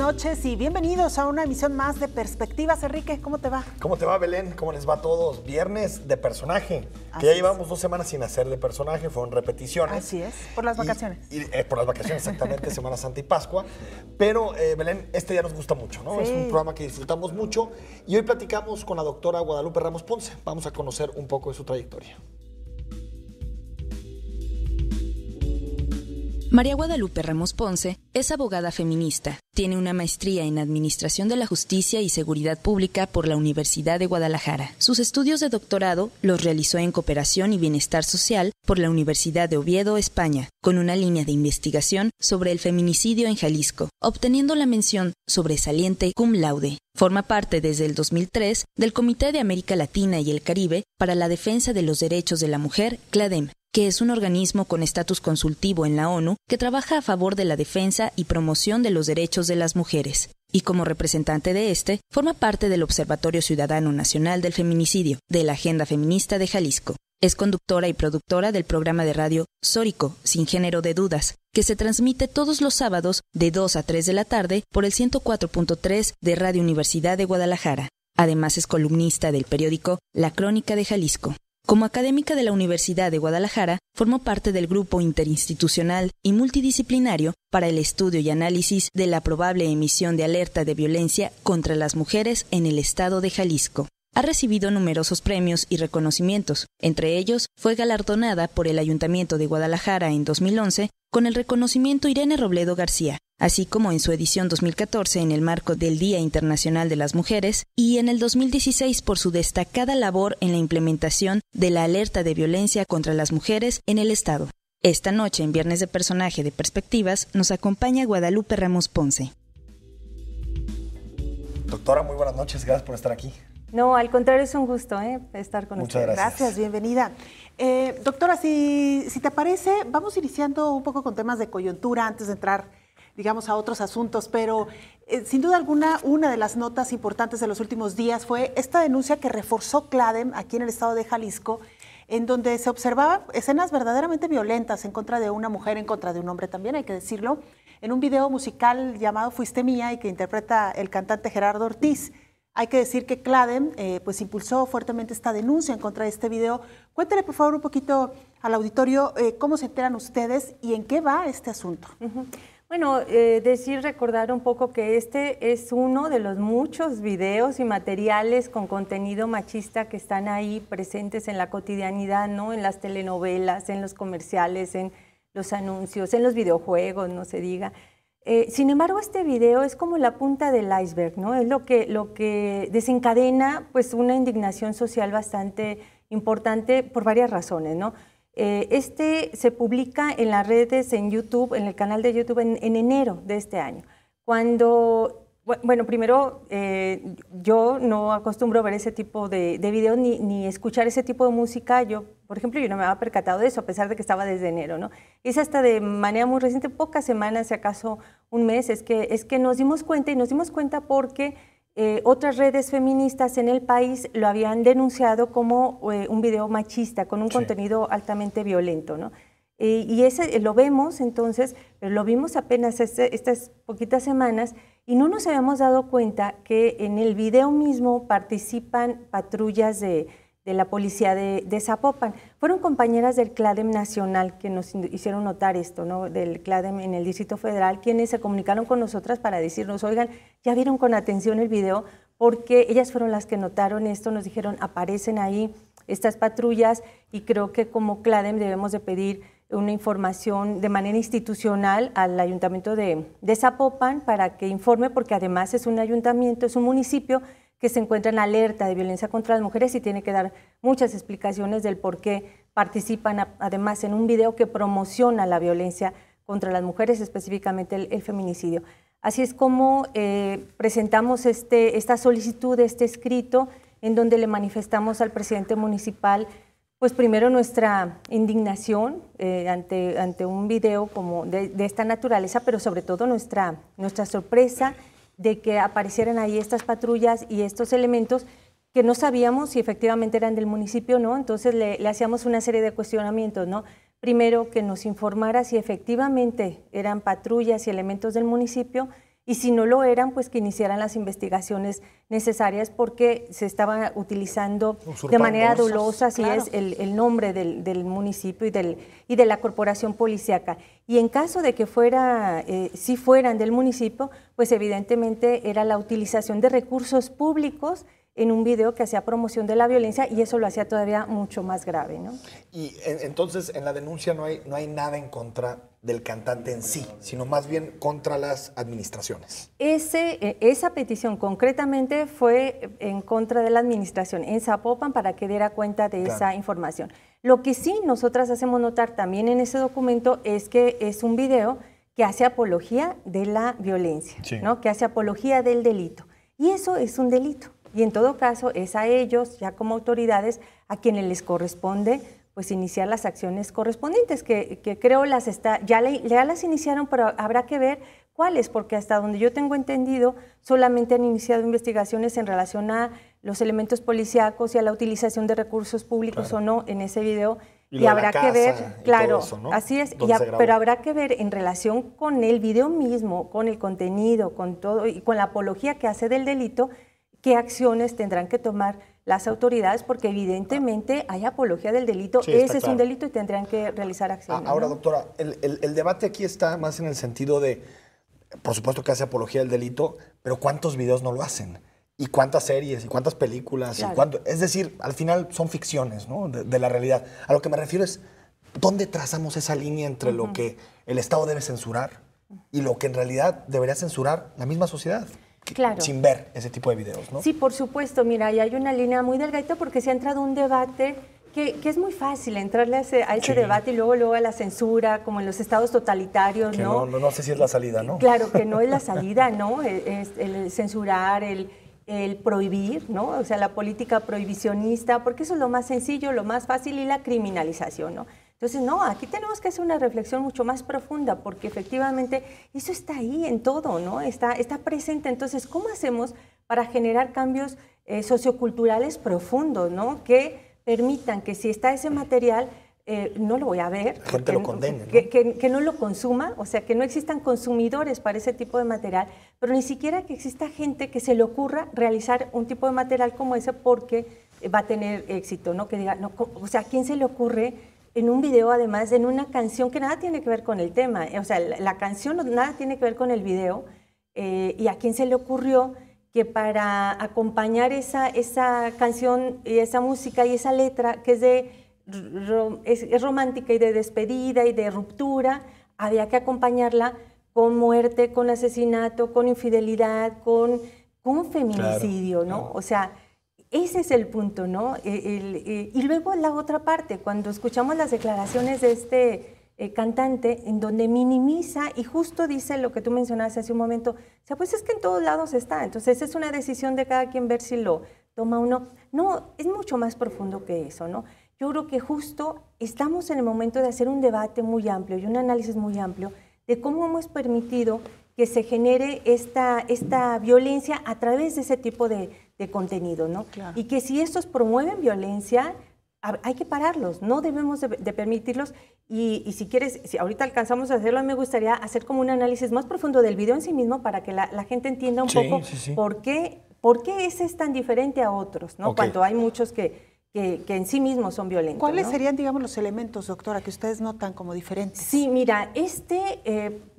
noches y bienvenidos a una emisión más de Perspectivas. Enrique, ¿cómo te va? ¿Cómo te va, Belén? ¿Cómo les va a todos? Viernes de personaje, que ya llevamos 2 semanas sin hacer de personaje, fueron repeticiones. Así es, por las vacaciones. Por las vacaciones, exactamente, Semana Santa y Pascua. Pero, Belén, este ya nos gusta mucho, ¿no? Sí. Es un programa que disfrutamos mucho y hoy platicamos con la doctora Guadalupe Ramos Ponce. Vamos a conocer un poco de su trayectoria. María Guadalupe Ramos Ponce es abogada feminista. Tiene una maestría en Administración de la Justicia y Seguridad Pública por la Universidad de Guadalajara. Sus estudios de doctorado los realizó en Cooperación y Bienestar Social por la Universidad de Oviedo, España, con una línea de investigación sobre el feminicidio en Jalisco, obteniendo la mención sobresaliente cum laude. Forma parte desde el 2003 del Comité de América Latina y el Caribe para la Defensa de los Derechos de la Mujer, CLADEM, que es un organismo con estatus consultivo en la ONU que trabaja a favor de la defensa y promoción de los derechos de las mujeres. Y como representante de este, forma parte del Observatorio Ciudadano Nacional del Feminicidio, de la Agenda Feminista de Jalisco. Es conductora y productora del programa de radio Sórico, Sin Género de Dudas, que se transmite todos los sábados de 2 a 3 de la tarde por el 104.3 de Radio Universidad de Guadalajara. Además es columnista del periódico La Crónica de Jalisco. Como académica de la Universidad de Guadalajara, formó parte del grupo interinstitucional y multidisciplinario para el estudio y análisis de la probable emisión de alerta de violencia contra las mujeres en el estado de Jalisco. Ha recibido numerosos premios y reconocimientos. Entre ellos, fue galardonada por el Ayuntamiento de Guadalajara en 2011 con el reconocimiento Irene Robledo García, así como en su edición 2014 en el marco del Día Internacional de las Mujeres y en el 2016 por su destacada labor en la implementación de la alerta de violencia contra las mujeres en el Estado. Esta noche, en Viernes de Personaje de Perspectivas, nos acompaña Guadalupe Ramos Ponce. Doctora, muy buenas noches, gracias por estar aquí. No, al contrario, es un gusto estar con Muchas ustedes. Gracias, bienvenida. Doctora, si te parece, vamos iniciando un poco con temas de coyuntura antes de entrar, digamos, a otros asuntos, pero sin duda alguna, una de las notas importantes de los últimos días fue esta denuncia que reforzó CLADEM aquí en el estado de Jalisco, en donde se observaban escenas verdaderamente violentas en contra de una mujer, en contra de un hombre también, hay que decirlo, en un video musical llamado Fuiste Mía y que interpreta el cantante Gerardo Ortiz. Hay que decir que CLADEM pues impulsó fuertemente esta denuncia en contra de este video. Cuéntale, por favor, un poquito al auditorio cómo se enteran ustedes y en qué va este asunto. Bueno, recordar un poco que este es uno de los muchos videos y materiales con contenido machista que están ahí presentes en la cotidianidad, ¿no? En las telenovelas, en los comerciales, en los anuncios, en los videojuegos, no se diga. Sin embargo, este video es como la punta del iceberg, ¿no? Es lo que desencadena pues, una indignación social bastante importante por varias razones, ¿no? Este se publica en las redes, en YouTube, en el canal de YouTube en enero de este año. Cuando, bueno, primero yo no acostumbro ver ese tipo de videos ni escuchar ese tipo de música. Yo, por ejemplo, yo no me había percatado de eso, a pesar de que estaba desde enero, ¿no? Es hasta de manera muy reciente, pocas semanas, si acaso un mes, es que nos dimos cuenta, y nos dimos cuenta porque otras redes feministas en el país lo habían denunciado como un video machista, con un contenido altamente violento, ¿no? Y ese lo vemos entonces, pero lo vimos apenas estas poquitas semanas y no nos habíamos dado cuenta que en el video mismo participan patrullas de la policía de Zapopan. Fueron compañeras del CLADEM nacional que nos hicieron notar esto, ¿no? Del CLADEM en el Distrito Federal, quienes se comunicaron con nosotras para decirnos, oigan, ya vieron con atención el video, porque ellas fueron las que notaron esto, nos dijeron, aparecen ahí estas patrullas y creo que como CLADEM debemos de pedir una información de manera institucional al Ayuntamiento de Zapopan para que informe, porque además es un ayuntamiento, es un municipio que se encuentra en alerta de violencia contra las mujeres y tiene que dar muchas explicaciones del por qué participan además en un video que promociona la violencia contra las mujeres, específicamente el feminicidio. Así es como presentamos esta solicitud, este escrito, en donde le manifestamos al presidente municipal, pues primero nuestra indignación ante un video como de esta naturaleza, pero sobre todo nuestra sorpresa de que aparecieran ahí estas patrullas y estos elementos que no sabíamos si efectivamente eran del municipio o no. Entonces le hacíamos una serie de cuestionamientos, ¿no? Primero, que nos informara si efectivamente eran patrullas y elementos del municipio, Y si no lo eran, pues que iniciaran las investigaciones necesarias porque se estaba utilizando de manera dolosa, así es, el nombre del municipio y de la corporación policíaca. Y en caso de que si fueran del municipio, pues evidentemente era la utilización de recursos públicos en un video que hacía promoción de la violencia y eso lo hacía todavía mucho más grave, ¿no? Y entonces en la denuncia no hay nada en contra del cantante en sí, sino más bien contra las administraciones. Esa petición concretamente fue en contra de la administración en Zapopan para que diera cuenta de esa información. Lo que sí nosotras hacemos notar también en ese documento es que es un video que hace apología de la violencia, ¿no? Que hace apología del delito. Y eso es un delito. Y en todo caso es a ellos, ya como autoridades, a quienes les corresponde pues iniciar las acciones correspondientes, que creo ya las iniciaron, pero habrá que ver cuáles, porque hasta donde yo tengo entendido, solamente han iniciado investigaciones en relación a los elementos policíacos y a la utilización de recursos públicos o no en ese video. Y habrá que ver, claro, eso, ¿no? Así es, pero habrá que ver en relación con el video mismo, con el contenido, con todo y con la apología que hace del delito, qué acciones tendrán que tomar las autoridades, porque evidentemente hay apología del delito, ese es un delito y tendrán que realizar acciones. Ahora, ¿no? doctora, el debate aquí está más en el sentido de, por supuesto que hace apología del delito, pero ¿cuántos videos no lo hacen? ¿Y cuántas series? ¿Y cuántas películas? Claro. Es decir, al final son ficciones, ¿no? de la realidad. A lo que me refiero es, ¿dónde trazamos esa línea entre lo que el Estado debe censurar y lo que en realidad debería censurar la misma sociedad? Claro. Sin ver ese tipo de videos, ¿no? Sí, por supuesto. Mira, y hay una línea muy delgadita porque se ha entrado un debate que es muy fácil entrarle a ese debate y luego a la censura, como en los estados totalitarios, ¿no? No sé si es la salida, ¿no? Claro que no es la salida, ¿no? Es el censurar, el prohibir, ¿no? O sea, la política prohibicionista, porque eso es lo más sencillo, lo más fácil, y la criminalización, ¿no? Entonces, no, aquí tenemos que hacer una reflexión mucho más profunda, porque efectivamente eso está ahí en todo, ¿no? Está presente. Entonces, ¿cómo hacemos para generar cambios socioculturales profundos, ¿no? Que permitan que si está ese material, no lo voy a ver. La gente lo condene, ¿no? Que no lo consuma, o sea, que no existan consumidores para ese tipo de material, pero ni siquiera que exista gente que se le ocurra realizar un tipo de material como ese porque va a tener éxito, ¿no? Que diga, no, o sea, ¿a quién se le ocurre en un video, además, en una canción que nada tiene que ver con el tema? O sea, la canción nada tiene que ver con el video, y a quién se le ocurrió que para acompañar esa canción y esa música y esa letra, que es romántica y de despedida y de ruptura, había que acompañarla con muerte, con asesinato, con infidelidad, con feminicidio, claro, ¿no? O sea, ese es el punto, ¿no? Y luego la otra parte, cuando escuchamos las declaraciones de este cantante, en donde minimiza y justo dice lo que tú mencionaste hace un momento, o sea, pues es que en todos lados está, entonces es una decisión de cada quien ver si lo toma o no. No, es mucho más profundo que eso, ¿no? Yo creo que justo estamos en el momento de hacer un debate muy amplio y un análisis muy amplio de cómo hemos permitido que se genere esta violencia a través de ese tipo de contenido, ¿no? Claro. Y que si estos promueven violencia, hay que pararlos, no debemos de permitirlos. Y si quieres, si ahorita alcanzamos a hacerlo, me gustaría hacer como un análisis más profundo del video en sí mismo para que la gente entienda un poco por qué ese es tan diferente a otros, ¿no? Cuando hay muchos que en sí mismos son violentos. ¿Cuáles ¿no? serían, digamos, los elementos, doctora, que ustedes notan como diferentes? Sí, mira,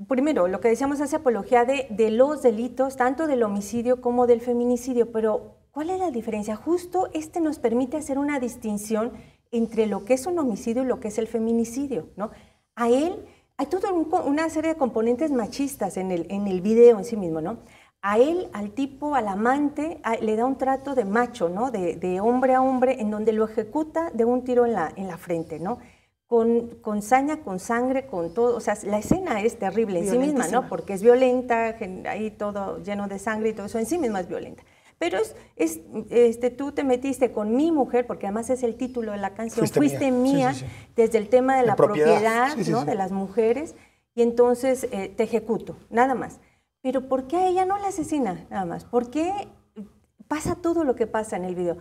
primero, lo que decíamos hace apología de los delitos, tanto del homicidio como del feminicidio, pero ¿cuál es la diferencia? Justo nos permite hacer una distinción entre lo que es un homicidio y lo que es el feminicidio, ¿no? Hay toda una serie de componentes machistas en el video en sí mismo, ¿no? A él, al tipo, al amante, le da un trato de macho, ¿no? De hombre a hombre, en donde lo ejecuta de un tiro en la frente, ¿no? Con saña, con sangre, con todo. O sea, la escena es terrible en sí misma, ¿no? Porque es violenta, ahí todo lleno de sangre y todo eso en sí misma es violenta. Pero tú te metiste con mi mujer, porque además es el título de la canción, fuiste mía, desde el tema de la propiedad, ¿no? De las mujeres, y entonces te ejecuto, nada más. Pero ¿por qué a ella no la asesina nada más? ¿Por qué pasa todo lo que pasa en el video?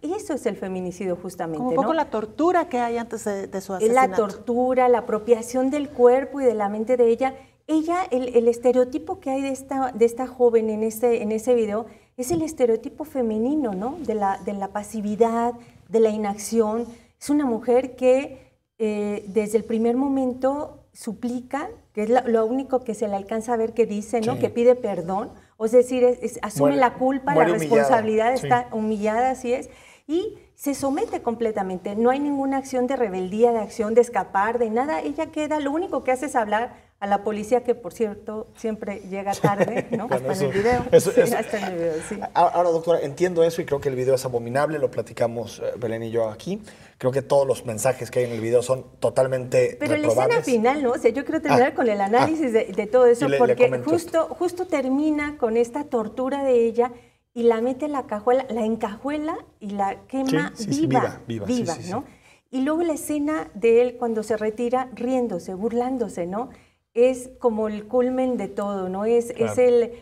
Eso es el feminicidio justamente, como un poco, ¿no? La tortura que hay antes de su asesinato. La tortura, la apropiación del cuerpo y de la mente de ella ella, el estereotipo que hay de esta joven en ese video es el estereotipo femenino, ¿no? De la pasividad, de la inacción. Es una mujer que desde el primer momento suplica, que es lo único que se le alcanza a ver que dice, ¿no? Sí. Que pide perdón, o es decir, asume la culpa, la responsabilidad, está humillada, así es, y se somete completamente. No hay ninguna acción de rebeldía, de acción de escapar, de nada. Ella queda, lo único que hace es hablar a la policía, que por cierto siempre llega tarde, ¿no? Hasta en el video. Hasta en el video, sí. Ahora, doctora, entiendo eso y creo que el video es abominable, lo platicamos Belén y yo aquí. Creo que todos los mensajes que hay en el video son totalmente Pero reprobables. La escena final, ¿no? O sea, yo quiero terminar con el análisis de todo eso, porque justo termina con esta tortura de ella y la mete en la cajuela, la encajuela y la quema viva, ¿no? Y luego la escena de él cuando se retira riéndose, burlándose, ¿no? Es como el culmen de todo, ¿no? Es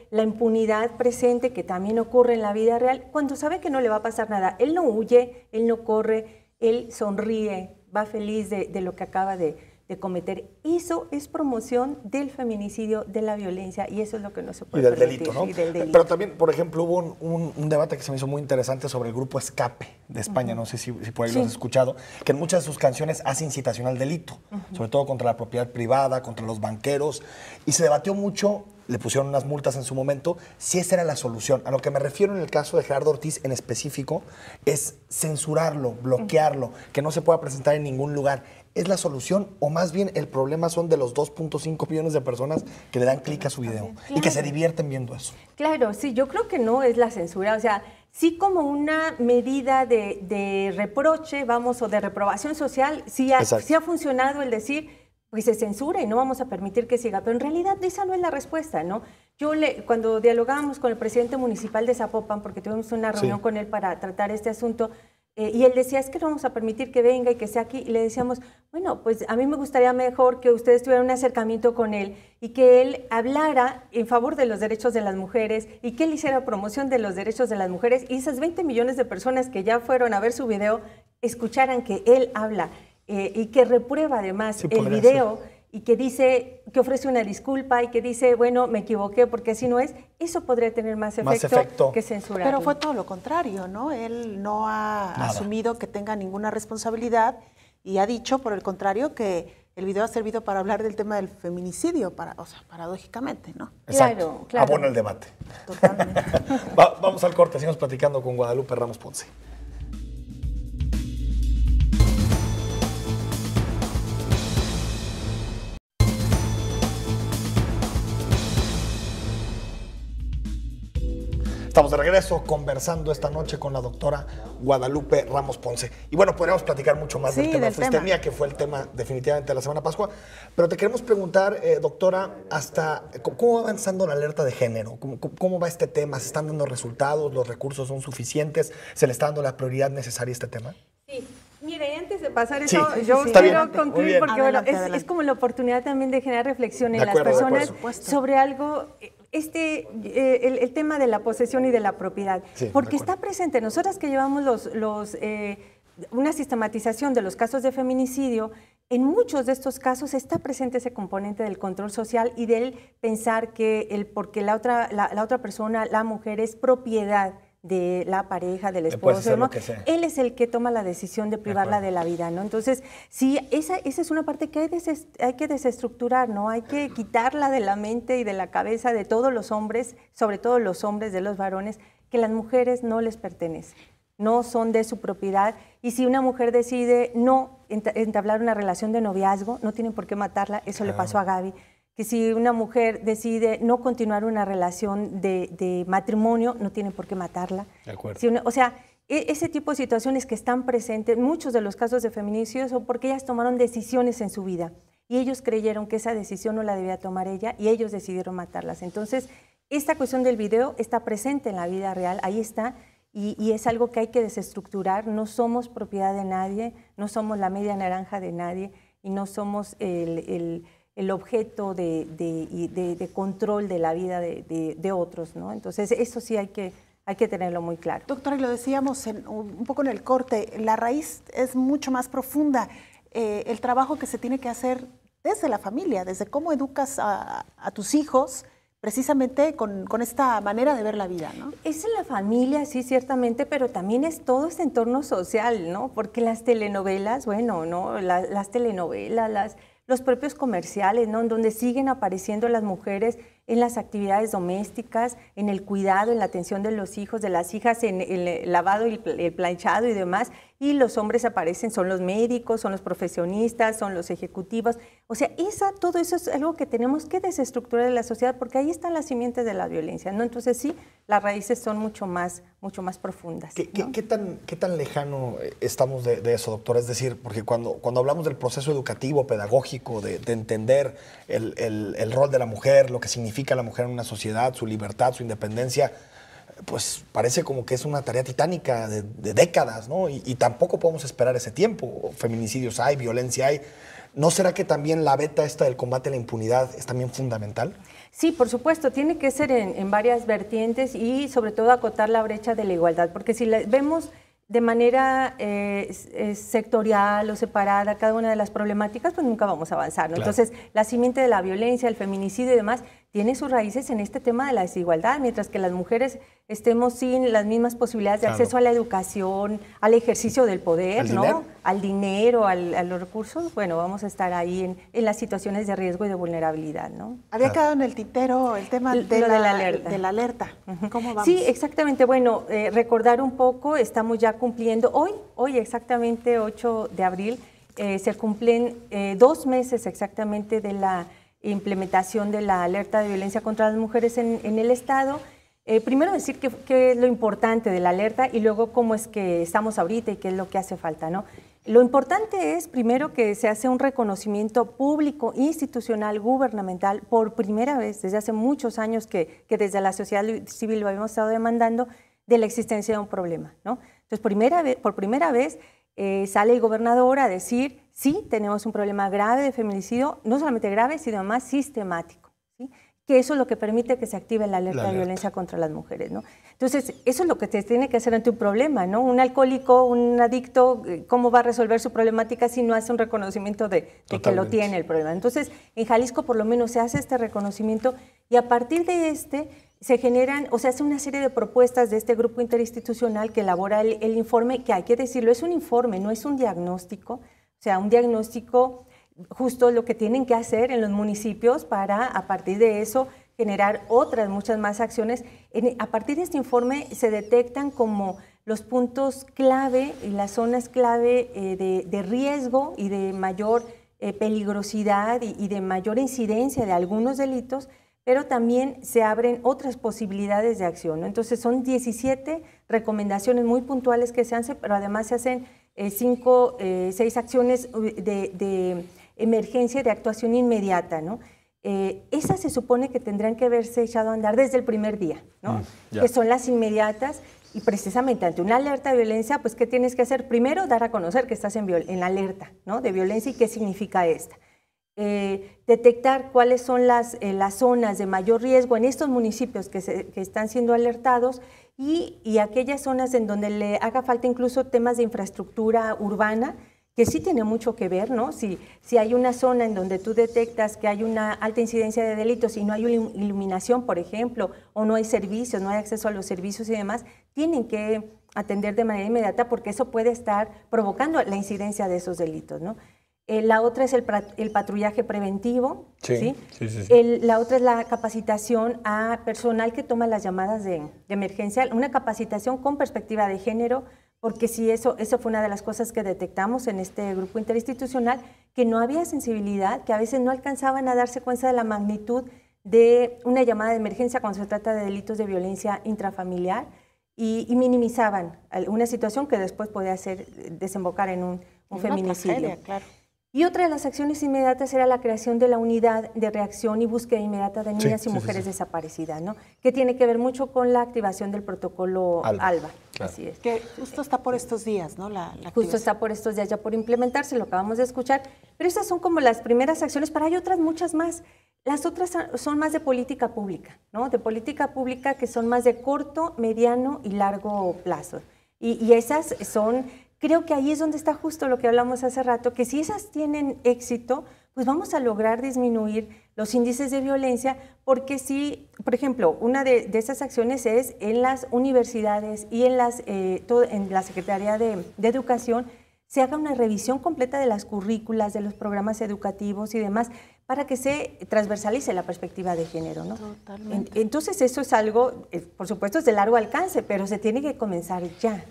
la impunidad presente que también ocurre en la vida real, cuando sabe que no le va a pasar nada. Él no huye, él no corre, él sonríe, va feliz de lo que acaba de cometer. Eso es promoción del feminicidio, de la violencia, y eso es lo que no se puede permitir. Delito, ¿no? Y del delito. Pero también, por ejemplo, hubo un debate que se me hizo muy interesante sobre el grupo Escape de España, no sé si por ahí lo has escuchado, que en muchas de sus canciones hace incitación al delito, sobre todo contra la propiedad privada, contra los banqueros, y se debatió mucho, le pusieron unas multas en su momento, si esa era la solución. A lo que me refiero en el caso de Gerardo Ortiz en específico es censurarlo, bloquearlo, que no se pueda presentar en ningún lugar. ¿Es la solución o más bien el problema son de los 2.5 millones de personas que le dan clic a su video y que se divierten viendo eso? Claro, sí, yo creo que no es la censura, o sea, sí como una medida de reproche, vamos, o de reprobación social, sí ha funcionado el decir, pues se censura y no vamos a permitir que siga, pero en realidad esa no es la respuesta, ¿no? Cuando dialogábamos con el presidente municipal de Zapopan, porque tuvimos una reunión con él para tratar este asunto, y él decía, es que no vamos a permitir que venga y que sea aquí. Y le decíamos, bueno, pues a mí me gustaría mejor que ustedes tuvieran un acercamiento con él y que él hablara en favor de los derechos de las mujeres y que él hiciera promoción de los derechos de las mujeres y esas 20 millones de personas que ya fueron a ver su video escucharan que él habla y que reprueba además el video y que dice, que ofrece una disculpa y que dice, bueno, me equivoqué porque así no es, eso podría tener más efecto que censurar. Pero fue todo lo contrario, ¿no? Él no ha asumido que tenga ninguna responsabilidad y ha dicho, por el contrario, que el video ha servido para hablar del tema del feminicidio, o sea, paradójicamente, ¿no? Exacto. Claro. Abona el debate. Totalmente. Vamos al corte, seguimos platicando con Guadalupe Ramos Ponce. Estamos de regreso conversando esta noche con la doctora Guadalupe Ramos Ponce. Y bueno, podríamos platicar mucho más del tema de fuistemia, que fue el tema definitivamente de la Semana Pascua. Pero te queremos preguntar, doctora, ¿cómo va avanzando la alerta de género? ¿Cómo va este tema? ¿Se están dando resultados? ¿Los recursos son suficientes? ¿Se le está dando la prioridad necesaria a este tema? Sí. Mire, antes de pasar eso, yo quiero concluir porque es como la oportunidad también de generar reflexión en las personas sobre algo, el tema de la posesión y de la propiedad, porque está presente. Nosotras que llevamos una sistematización de los casos de feminicidio, en muchos de estos casos está presente ese componente del control social y del pensar que porque la otra persona, la mujer, es propiedad de la pareja, del esposo, ¿no? Él es el que toma la decisión de privarla de la vida, ¿no? Entonces, sí, esa es una parte que hay que desestructurar, ¿no? Hay que quitarla de la mente y de la cabeza de todos los hombres, sobre todo los hombres, de los varones, que las mujeres no les pertenecen, no son de su propiedad, y si una mujer decide no entablar una relación de noviazgo, no tienen por qué matarla, eso le pasó a Gaby. Que si una mujer decide no continuar una relación de matrimonio, no tienen por qué matarla. De acuerdo. O sea, ese tipo de situaciones que están presentes, muchos de los casos de feminicidio son porque ellas tomaron decisiones en su vida y ellos creyeron que esa decisión no la debía tomar ella y ellos decidieron matarlas. Entonces, esta cuestión del video está presente en la vida real, ahí está, y es algo que hay que desestructurar. No somos propiedad de nadie, no somos la media naranja de nadie y no somos el objeto de control de la vida de otros, ¿no? Entonces, eso sí hay que tenerlo muy claro. Doctora, y lo decíamos un poco en el corte, la raíz es mucho más profunda. El trabajo que se tiene que hacer desde la familia, desde cómo educas a tus hijos, precisamente con esta manera de ver la vida, ¿no? Es en la familia, sí, ciertamente, pero también es todo este entorno social, ¿no? Porque las telenovelas, bueno, ¿no? Las telenovelas, los propios comerciales, ¿no? En donde siguen apareciendo las mujeres en las actividades domésticas, en el cuidado, en la atención de los hijos, de las hijas, en el lavado y el planchado y demás, y los hombres aparecen, son los médicos, son los profesionistas, son los ejecutivos. O sea, todo eso es algo que tenemos que desestructurar de la sociedad, porque ahí están las simientes de la violencia, ¿no? Entonces sí, las raíces son mucho más profundas. ¿No? ¿Qué tan lejano estamos de eso, doctora? Es decir, porque cuando hablamos del proceso educativo, pedagógico, de entender el rol de la mujer, lo que significa la mujer en una sociedad, su libertad, su independencia, pues parece como que es una tarea titánica de décadas, ¿no? Y tampoco podemos esperar ese tiempo. Feminicidios hay, violencia hay. ¿No será que también la beta esta del combate a la impunidad es también fundamental? Sí, por supuesto, tiene que ser en varias vertientes y sobre todo acotar la brecha de la igualdad, porque si la vemos de manera sectorial o separada cada una de las problemáticas, pues nunca vamos a avanzar, ¿no? Claro. Entonces, la simiente de la violencia, el feminicidio y demás, tiene sus raíces en este tema de la desigualdad, mientras que las mujeres estemos sin las mismas posibilidades de acceso a la educación, al ejercicio del poder, ¿no? Al dinero, a los recursos, bueno, vamos a estar ahí en las situaciones de riesgo y de vulnerabilidad, ¿no? Había quedado en el tintero el tema de la alerta. ¿Cómo vamos? Sí, exactamente. Bueno, recordar un poco, estamos ya cumpliendo, hoy exactamente 8 de abril, se cumplen 2 meses exactamente de la implementación de la alerta de violencia contra las mujeres en el Estado. Primero decir qué es lo importante de la alerta y luego cómo es que estamos ahorita y qué es lo que hace falta, ¿no? Lo importante es, primero, que se hace un reconocimiento público, institucional, gubernamental, por primera vez, desde hace muchos años que desde la sociedad civil lo habíamos estado demandando, de la existencia de un problema, ¿no? Entonces, por primera vez sale el gobernador a decir, sí, tenemos un problema grave de feminicidio, no solamente grave, sino más sistemático, ¿sí? Que eso es lo que permite que se active la alerta de violencia contra las mujeres, ¿no? Entonces, eso es lo que se tiene que hacer ante un problema, ¿no? Un alcohólico, un adicto, ¿cómo va a resolver su problemática si no hace un reconocimiento de que lo tiene el problema? Entonces, en Jalisco por lo menos se hace este reconocimiento y a partir de se generan, o se hace una serie de propuestas de este grupo interinstitucional que elabora el informe, que hay que decirlo, es un informe, no es un diagnóstico, o sea, un diagnóstico justo lo que tienen que hacer en los municipios para, a partir de eso, generar muchas más acciones. A partir de este informe se detectan como los puntos clave y las zonas clave de riesgo y de mayor peligrosidad y de mayor incidencia de algunos delitos, pero también se abren otras posibilidades de acción, ¿no? Entonces son 17 recomendaciones muy puntuales que se hacen, pero además se hacen 6 acciones de emergencia, de actuación inmediata, ¿no? Esas se supone que tendrán que haberse echado a andar desde el primer día, ¿no? Que son las inmediatas y precisamente ante una alerta de violencia, pues ¿qué tienes que hacer? Primero, dar a conocer que estás en alerta, ¿no? De violencia y qué significa esta. Detectar cuáles son las zonas de mayor riesgo en estos municipios que están siendo alertados y aquellas zonas en donde le haga falta incluso temas de infraestructura urbana, que sí tiene mucho que ver, ¿no? Si hay una zona en donde tú detectas que hay una alta incidencia de delitos y no hay iluminación, por ejemplo, o no hay servicios, no hay acceso a los servicios y demás, tienen que atender de manera inmediata porque eso puede estar provocando la incidencia de esos delitos, ¿no? La otra es el patrullaje preventivo, ¿sí? La otra es la capacitación a personal que toma las llamadas de emergencia, una capacitación con perspectiva de género, porque sí, eso fue una de las cosas que detectamos en este grupo interinstitucional, que no había sensibilidad, que a veces no alcanzaban a darse cuenta de la magnitud de una llamada de emergencia cuando se trata de delitos de violencia intrafamiliar y minimizaban una situación que después podía desembocar en un feminicidio. Tragedia, claro. Y otra de las acciones inmediatas era la creación de la unidad de reacción y búsqueda inmediata de niñas y mujeres desaparecidas, ¿no? Que tiene que ver mucho con la activación del protocolo ALBA. Claro. Así es. Que justo está por estos días, ¿no? Justo está por estos días ya por implementarse, lo acabamos de escuchar. Pero esas son como las primeras acciones, pero hay otras muchas más. Las otras son más de política pública, ¿no? De política pública que son más de corto, mediano y largo plazo. Y esas son... Creo que ahí es donde está justo lo que hablamos hace rato, que si esas tienen éxito, pues vamos a lograr disminuir los índices de violencia, porque si, por ejemplo, una de esas acciones es en las universidades y en la Secretaría de Educación, se haga una revisión completa de las currículas, de los programas educativos y demás, para que se transversalice la perspectiva de género, ¿no? Totalmente. Entonces eso es algo, por supuesto, es de largo alcance, pero se tiene que comenzar ya.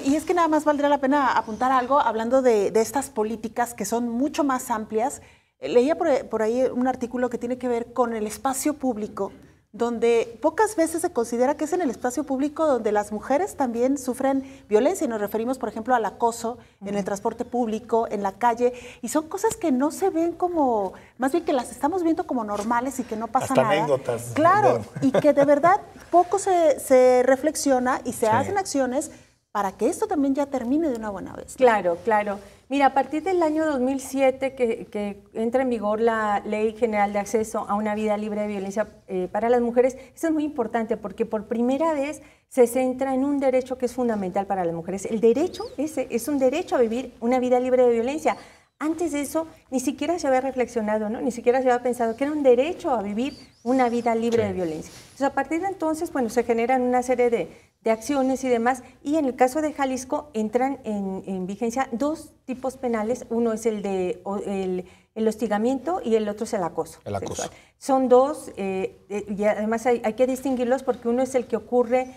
Y es que nada más valdría la pena apuntar algo, hablando de estas políticas que son mucho más amplias. Leía por ahí un artículo que tiene que ver con el espacio público, donde pocas veces se considera que es en el espacio público donde las mujeres también sufren violencia, y nos referimos, por ejemplo, al acoso en el transporte público, en la calle, y son cosas que no se ven como, más bien que las estamos viendo como normales y que no pasa hasta nada. Anécdotas. Claro, y que de verdad poco se reflexiona y se hacen acciones para que esto también ya termine de una buena vez, ¿no? Claro, claro. Mira, a partir del año 2007 que entra en vigor la Ley General de Acceso a una Vida Libre de Violencia para las Mujeres, eso es muy importante porque por primera vez se centra en un derecho que es fundamental para las mujeres. El derecho ese es un derecho a vivir una vida libre de violencia. Antes de eso ni siquiera se había reflexionado, ¿no? Ni siquiera se había pensado que era un derecho a vivir una vida libre de violencia. Entonces, a partir de entonces, bueno, se generan una serie de acciones y demás, y en el caso de Jalisco entran en vigencia dos tipos penales. Uno es el hostigamiento y el otro es el acoso. El acoso. Sexual. Son dos, y además hay que distinguirlos porque uno es el que ocurre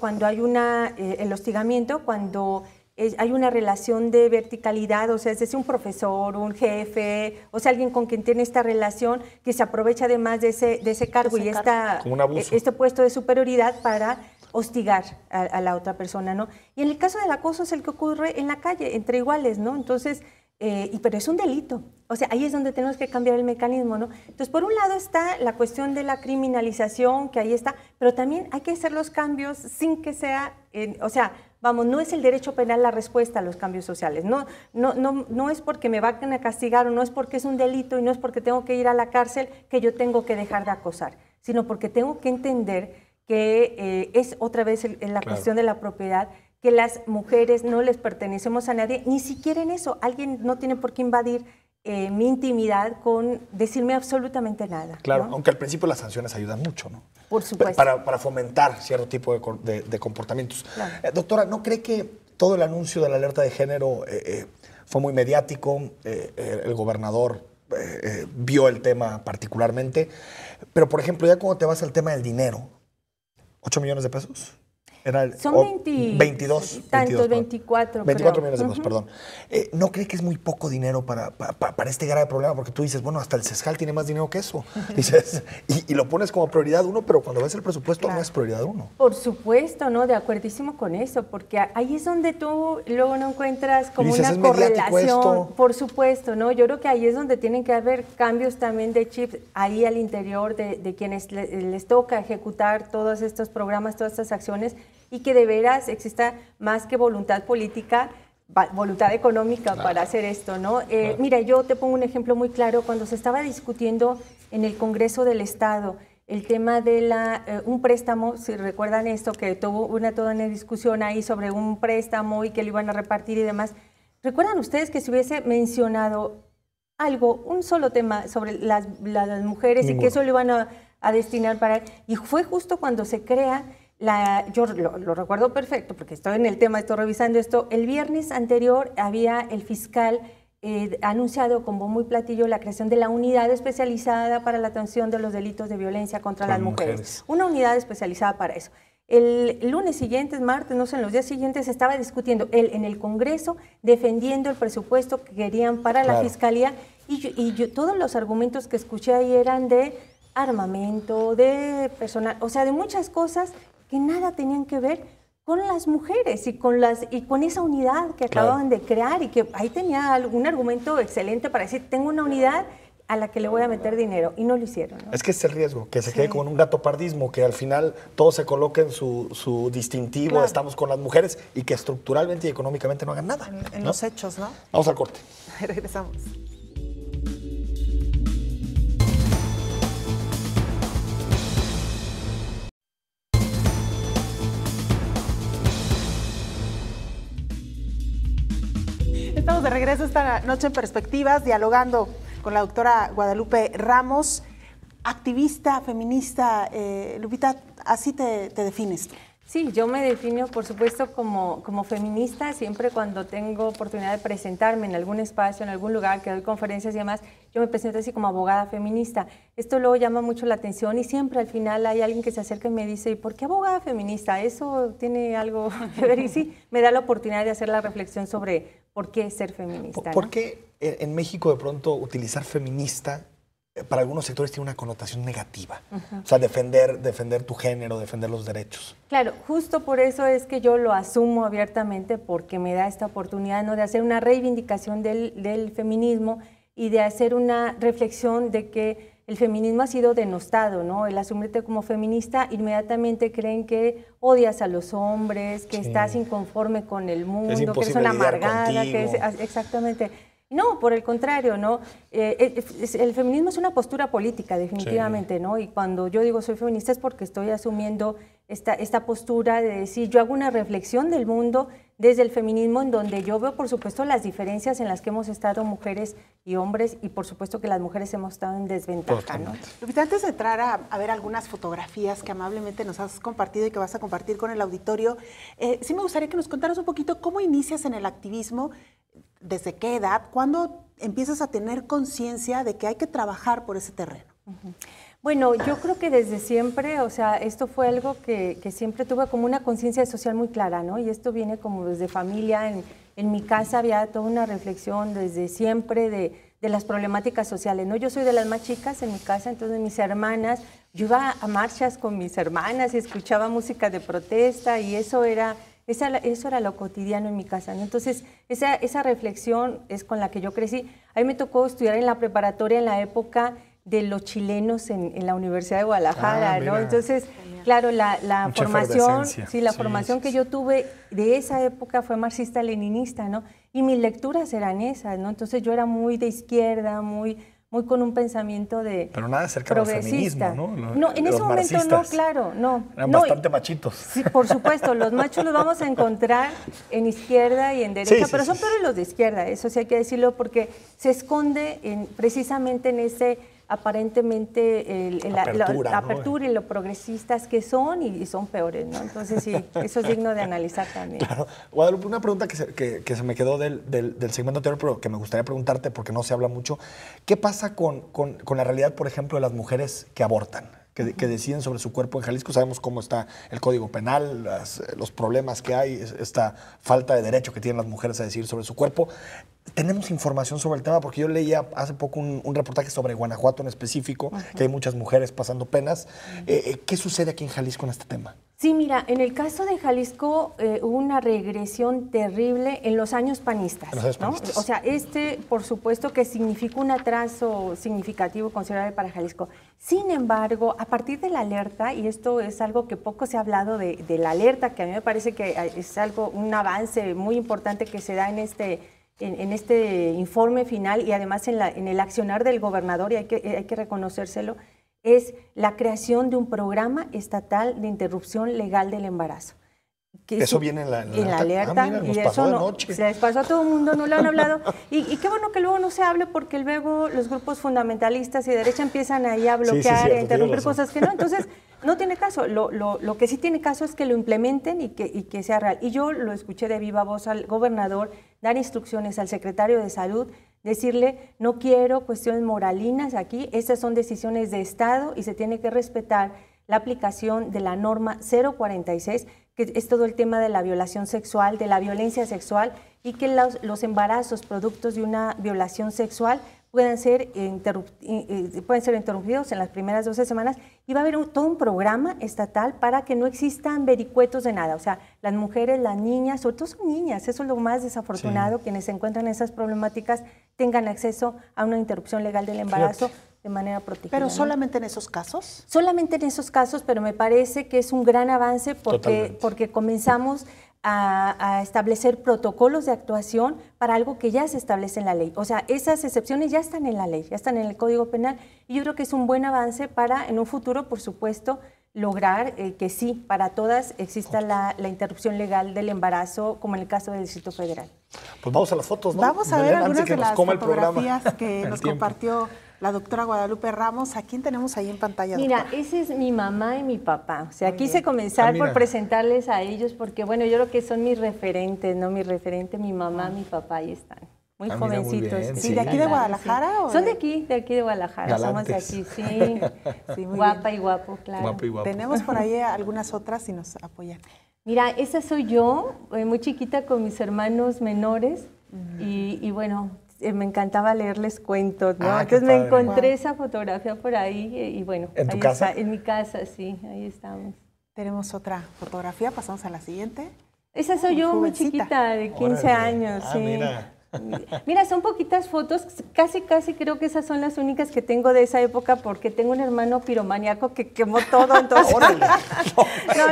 cuando hay el hostigamiento, cuando hay una relación de verticalidad, o sea, es decir, un profesor, un jefe, o sea, alguien con quien tiene esta relación que se aprovecha además de ese cargo y este puesto de superioridad para hostigar a la otra persona, ¿no? Y en el caso del acoso es el que ocurre en la calle, entre iguales, ¿no? Entonces, pero es un delito. O sea, ahí es donde tenemos que cambiar el mecanismo, ¿no? Entonces, por un lado está la cuestión de la criminalización, que ahí está, pero también hay que hacer los cambios sin que sea, o sea, vamos, no es el derecho penal la respuesta a los cambios sociales. No es porque me van a castigar o no es porque es un delito y no es porque tengo que ir a la cárcel que yo tengo que dejar de acosar, sino porque tengo que entender que es otra vez la cuestión de la propiedad, que las mujeres no les pertenecemos a nadie, ni siquiera en eso. Alguien no tiene por qué invadir mi intimidad con decirme absolutamente nada. Claro, ¿no? aunque al principio las sanciones ayudan mucho, ¿no? Por supuesto. Para fomentar cierto tipo de comportamientos. Claro. Doctora, ¿no cree que todo el anuncio de la alerta de género fue muy mediático? El gobernador vio el tema particularmente. Pero, por ejemplo, ya cuando te vas al tema del dinero, $8 millones de pesos. Son 22. 24 millones de pesos, perdón. ¿No cree que es muy poco dinero para este grave problema? Porque tú dices, bueno, hasta el Sescal tiene más dinero que eso. Dices, y lo pones como prioridad uno, pero cuando ves el presupuesto no es prioridad uno. Por supuesto, ¿no? De acuerdísimo con eso, porque ahí es donde tú luego no encuentras como dices, una correlación. Por supuesto, ¿no? Yo creo que ahí es donde tienen que haber cambios también de chips ahí al interior de quienes les toca ejecutar todos estos programas, todas estas acciones, y que de veras exista más que voluntad política, voluntad económica para hacer esto, ¿no? Mira, yo te pongo un ejemplo muy claro. Cuando se estaba discutiendo en el Congreso del Estado el tema de un préstamo, si recuerdan esto, que tuvo toda una discusión ahí sobre un préstamo y que lo iban a repartir y demás, ¿recuerdan ustedes que se hubiese mencionado un solo tema sobre las mujeres y que eso lo iban a destinar para... Y fue justo cuando se crea... yo lo recuerdo perfecto porque estoy en el tema, estoy revisando esto. El viernes anterior había el fiscal anunciado con bombo y platillo la creación de la unidad especializada para la atención de los delitos de violencia contra las mujeres. Una unidad especializada para eso. El lunes siguiente, martes, no sé, en los días siguientes se estaba discutiendo en el Congreso, defendiendo el presupuesto que querían para la Fiscalía y todos los argumentos que escuché ahí eran de armamento, de personal, o sea, de muchas cosas que nada tenían que ver con las mujeres y con esa unidad que acababan de crear, y que ahí tenía un argumento excelente para decir, tengo una unidad a la que le voy a meter dinero, y no lo hicieron, ¿no? Es que es el riesgo, que se quede como un gatopardismo, que al final todo se coloque en su distintivo, estamos con las mujeres, y que estructuralmente y económicamente no hagan nada. En los hechos, ¿no? Vamos al corte. Regresamos. Estamos de regreso esta noche en Perspectivas, dialogando con la doctora Guadalupe Ramos, activista, feminista. Lupita, así te defines tú. Sí, yo me defino, por supuesto, como feminista. Siempre cuando tengo oportunidad de presentarme en algún espacio, en algún lugar, que doy conferencias y demás, yo me presento así como abogada feminista. Esto luego llama mucho la atención y siempre al final hay alguien que se acerca y me dice, ¿y por qué abogada feminista? ¿Eso tiene algo que ver? Y sí, me da la oportunidad de hacer la reflexión sobre por qué ser feminista. ¿Por qué en México de pronto utilizar feminista para algunos sectores tiene una connotación negativa? O sea, defender tu género, defender los derechos. Claro, justo por eso es que yo lo asumo abiertamente, porque me da esta oportunidad, ¿no?, de hacer una reivindicación del feminismo y de hacer una reflexión de que el feminismo ha sido denostado, ¿no? El asumirte como feminista, inmediatamente creen que odias a los hombres, que estás inconforme con el mundo, que eres una amargada, exactamente. No, por el contrario, ¿no? El feminismo es una postura política, definitivamente, ¿no? Y cuando yo digo soy feminista es porque estoy asumiendo esta postura de decir, yo hago una reflexión del mundo desde el feminismo, en donde yo veo, por supuesto, las diferencias en las que hemos estado mujeres y hombres, y por supuesto que las mujeres hemos estado en desventaja, ¿no? Lupita, antes de entrar a ver algunas fotografías que amablemente nos has compartido y que vas a compartir con el auditorio, sí me gustaría que nos contaras un poquito cómo inicias en el activismo. ¿Desde qué edad? ¿Cuándo empiezas a tener conciencia de que hay que trabajar por ese terreno? Bueno, yo creo que desde siempre, o sea, esto fue algo que siempre tuve como una conciencia social muy clara, ¿no? Y esto viene como desde familia. En mi casa había toda una reflexión desde siempre de las problemáticas sociales, ¿no? Yo soy de las más chicas en mi casa, entonces mis hermanas, yo iba a marchas con mis hermanas y escuchaba música de protesta, y eso era lo cotidiano en mi casa, ¿no? Entonces, esa reflexión es con la que yo crecí. A mí me tocó estudiar en la preparatoria en la época de los chilenos en la Universidad de Guadalajara, ¿no? Entonces, claro, la formación, formación que yo tuve de esa época fue marxista-leninista, ¿no? Y mis lecturas eran esas, ¿no? Entonces, yo era muy de izquierda, muy con un pensamiento de Pero nada cerca del feminismo, ¿no? No, en ese momento no, claro, no. Eran bastante machitos. Sí, por supuesto, los machos los vamos a encontrar en izquierda y en derecha, pero son peores los de izquierda, eso sí hay que decirlo, porque se esconde precisamente en ese aparentemente la apertura y lo progresistas que son, y son peores, ¿no? Entonces sí, eso es digno de analizar también. Claro. Guadalupe, una pregunta que se me quedó del segmento anterior, pero que me gustaría preguntarte porque no se habla mucho. ¿Qué pasa con la realidad, por ejemplo, de las mujeres que abortan? Que deciden sobre su cuerpo. En Jalisco sabemos cómo está el Código Penal, los problemas que hay, esta falta de derecho que tienen las mujeres a decidir sobre su cuerpo. ¿Tenemos información sobre el tema? Porque yo leía hace poco un reportaje sobre Guanajuato en específico, que hay muchas mujeres pasando penas. ¿Qué sucede aquí en Jalisco en este tema? Sí, mira, en el caso de Jalisco hubo una regresión terrible en los años panistas, ¿no? O sea, por supuesto que significó un atraso significativo considerable para Jalisco. Sin embargo, a partir de la alerta, y esto es algo que poco se ha hablado de la alerta, que a mí me parece que es un avance muy importante que se da en este informe final, y además en el accionar del gobernador, y hay que reconocérselo, es la creación de un programa estatal de interrupción legal del embarazo. Eso viene en la alerta. Mira, y eso se les pasó a todo el mundo, no lo han hablado. Y qué bueno que luego no se hable, porque luego los grupos fundamentalistas y de derecha empiezan ahí a bloquear, a interrumpir cosas que no. Entonces, no tiene caso. Lo que sí tiene caso es que lo implementen y que sea real. Y yo lo escuché de viva voz al gobernador dar instrucciones al secretario de Salud, decirle, no quiero cuestiones moralinas aquí, estas son decisiones de Estado y se tiene que respetar la aplicación de la norma 046, que es todo el tema de la violación sexual, de la violencia sexual, y que los embarazos productos de una violación sexual pueden ser interrumpidos en las primeras 12 semanas, y va a haber todo un programa estatal para que no existan vericuetos de nada. O sea, las mujeres, las niñas, sobre todo son niñas, eso es lo más desafortunado, quienes se encuentran en esas problemáticas tengan acceso a una interrupción legal del embarazo de manera protegida. ¿Pero solamente en esos casos? Solamente en esos casos, pero me parece que es un gran avance porque comenzamos a establecer protocolos de actuación para algo que ya se establece en la ley. O sea, esas excepciones ya están en la ley, ya están en el Código Penal, y yo creo que es un buen avance para, en un futuro, por supuesto, lograr que sí, para todas exista la interrupción legal del embarazo, como en el caso del Distrito Federal. Pues vamos a las fotos, ¿no? Vamos a ver Belén, algunas antes que de nos las coma el programa. fotografías que El nos tiempo. compartió la doctora Guadalupe Ramos. ¿A quién tenemos ahí en pantalla, Mira, doctora? ese es mi mamá y mi papá. O sea, quise comenzar mira. por presentarles a ellos porque, bueno, yo creo que son mis referentes, ¿no? Mi referente, mi mamá, mi papá, ahí están. Muy Ah, mira, muy jovencitos. bien, Sí, ¿de aquí de Guadalajara? ¿O Son de aquí de Guadalajara. Galantes. Somos de aquí, sí. Sí, muy Guapa bien. y guapo, claro. Guapo y guapo. Tenemos por ahí algunas otras si nos apoyan. Mira, esa soy yo, muy chiquita con mis hermanos menores y bueno, me encantaba leerles cuentos, ¿no? Ah, qué Entonces me padre. encontré Wow. esa fotografía por ahí y bueno. ¿En tu ahí casa? está, en mi casa, sí, ahí estamos. Tenemos otra fotografía, pasamos a la siguiente. Esa soy yo, muy jovencita. chiquita, de 15 Órale. años, Ah, sí. mira. Mira, son poquitas fotos, casi creo que esas son las únicas que tengo de esa época porque tengo un hermano piromaníaco que quemó todo, entonces... Órale.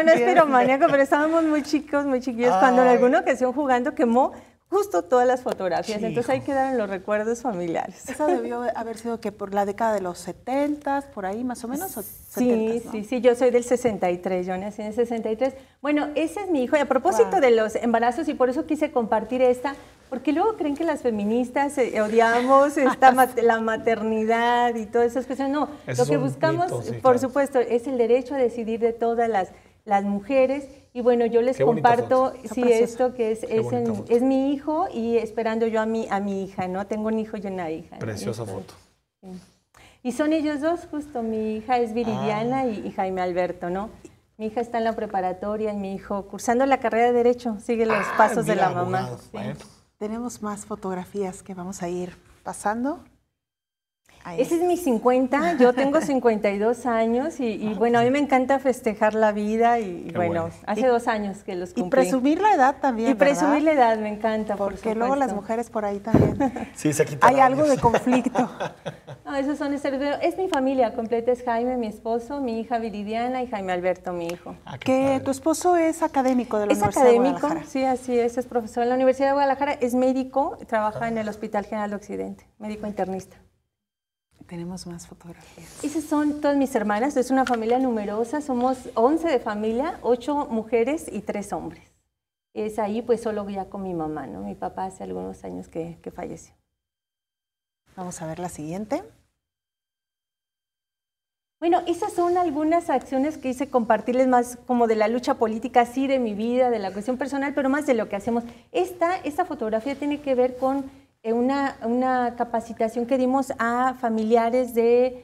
No es piromaníaco, pero estábamos muy chicos, muy chiquillos, cuando en Ay. alguna ocasión jugando quemó justo todas las fotografías, Sí, entonces ahí hijo. quedaron los recuerdos familiares. Esa debió haber sido que por la década de los 70, por ahí más o menos, o Sí, 70s, ¿no? sí, yo soy del 63, yo nací en el 63. Bueno, ese es mi hijo, y a propósito Wow. de los embarazos, y por eso quise compartir esta, porque luego creen que las feministas odiamos la maternidad y todas esas cosas. No, Esos lo que son buscamos, mitos, sí, por claro. supuesto, es el derecho a decidir de todas las mujeres. Y bueno, yo les Qué bonita comparto, foto. Está sí, preciosa. esto que Qué bonita foto. es mi hijo y esperando yo a mi hija, ¿no? Tengo un hijo y una hija, ¿no? Preciosa Y estoy- foto. sí. Y son ellos dos, justo, mi hija es Viridiana y Jaime Alberto, ¿no? Mi hija está en la preparatoria y mi hijo cursando la carrera de Derecho, sigue los pasos de mira, la mamá. abogado. Sí. Bueno. Tenemos más fotografías que vamos a ir pasando. Ahí. Ese es mi 50, yo tengo 52 años y bueno, a mí me encanta festejar la vida y Qué bueno, bueno. hace 2 años que los Y cumplí. presumir la edad también, Y presumir la ¿verdad? edad, me encanta, por Porque luego las supuesto. mujeres por ahí también Sí, se quitan hay algo años. de conflicto. No, esos son estereotipos. Es mi familia completa, es Jaime, mi esposo, mi hija Viridiana y Jaime Alberto, mi hijo. Ah, qué Que padre. tu esposo es académico de la Es Universidad de académico, Guadalajara. sí, así es profesor en la Universidad de Guadalajara, es médico, trabaja en el Hospital General de Occidente, médico internista. Tenemos más fotografías. Esas son todas mis hermanas, es una familia numerosa, somos 11 de familia, 8 mujeres y 3 hombres. Es ahí pues solo ya con mi mamá, ¿no? Mi papá hace algunos años que falleció. Vamos a ver la siguiente. Bueno, esas son algunas acciones que hice compartirles más como de la lucha política, sí, de mi vida, de la cuestión personal, pero más de lo que hacemos. Esta fotografía tiene que ver con una capacitación que dimos a familiares de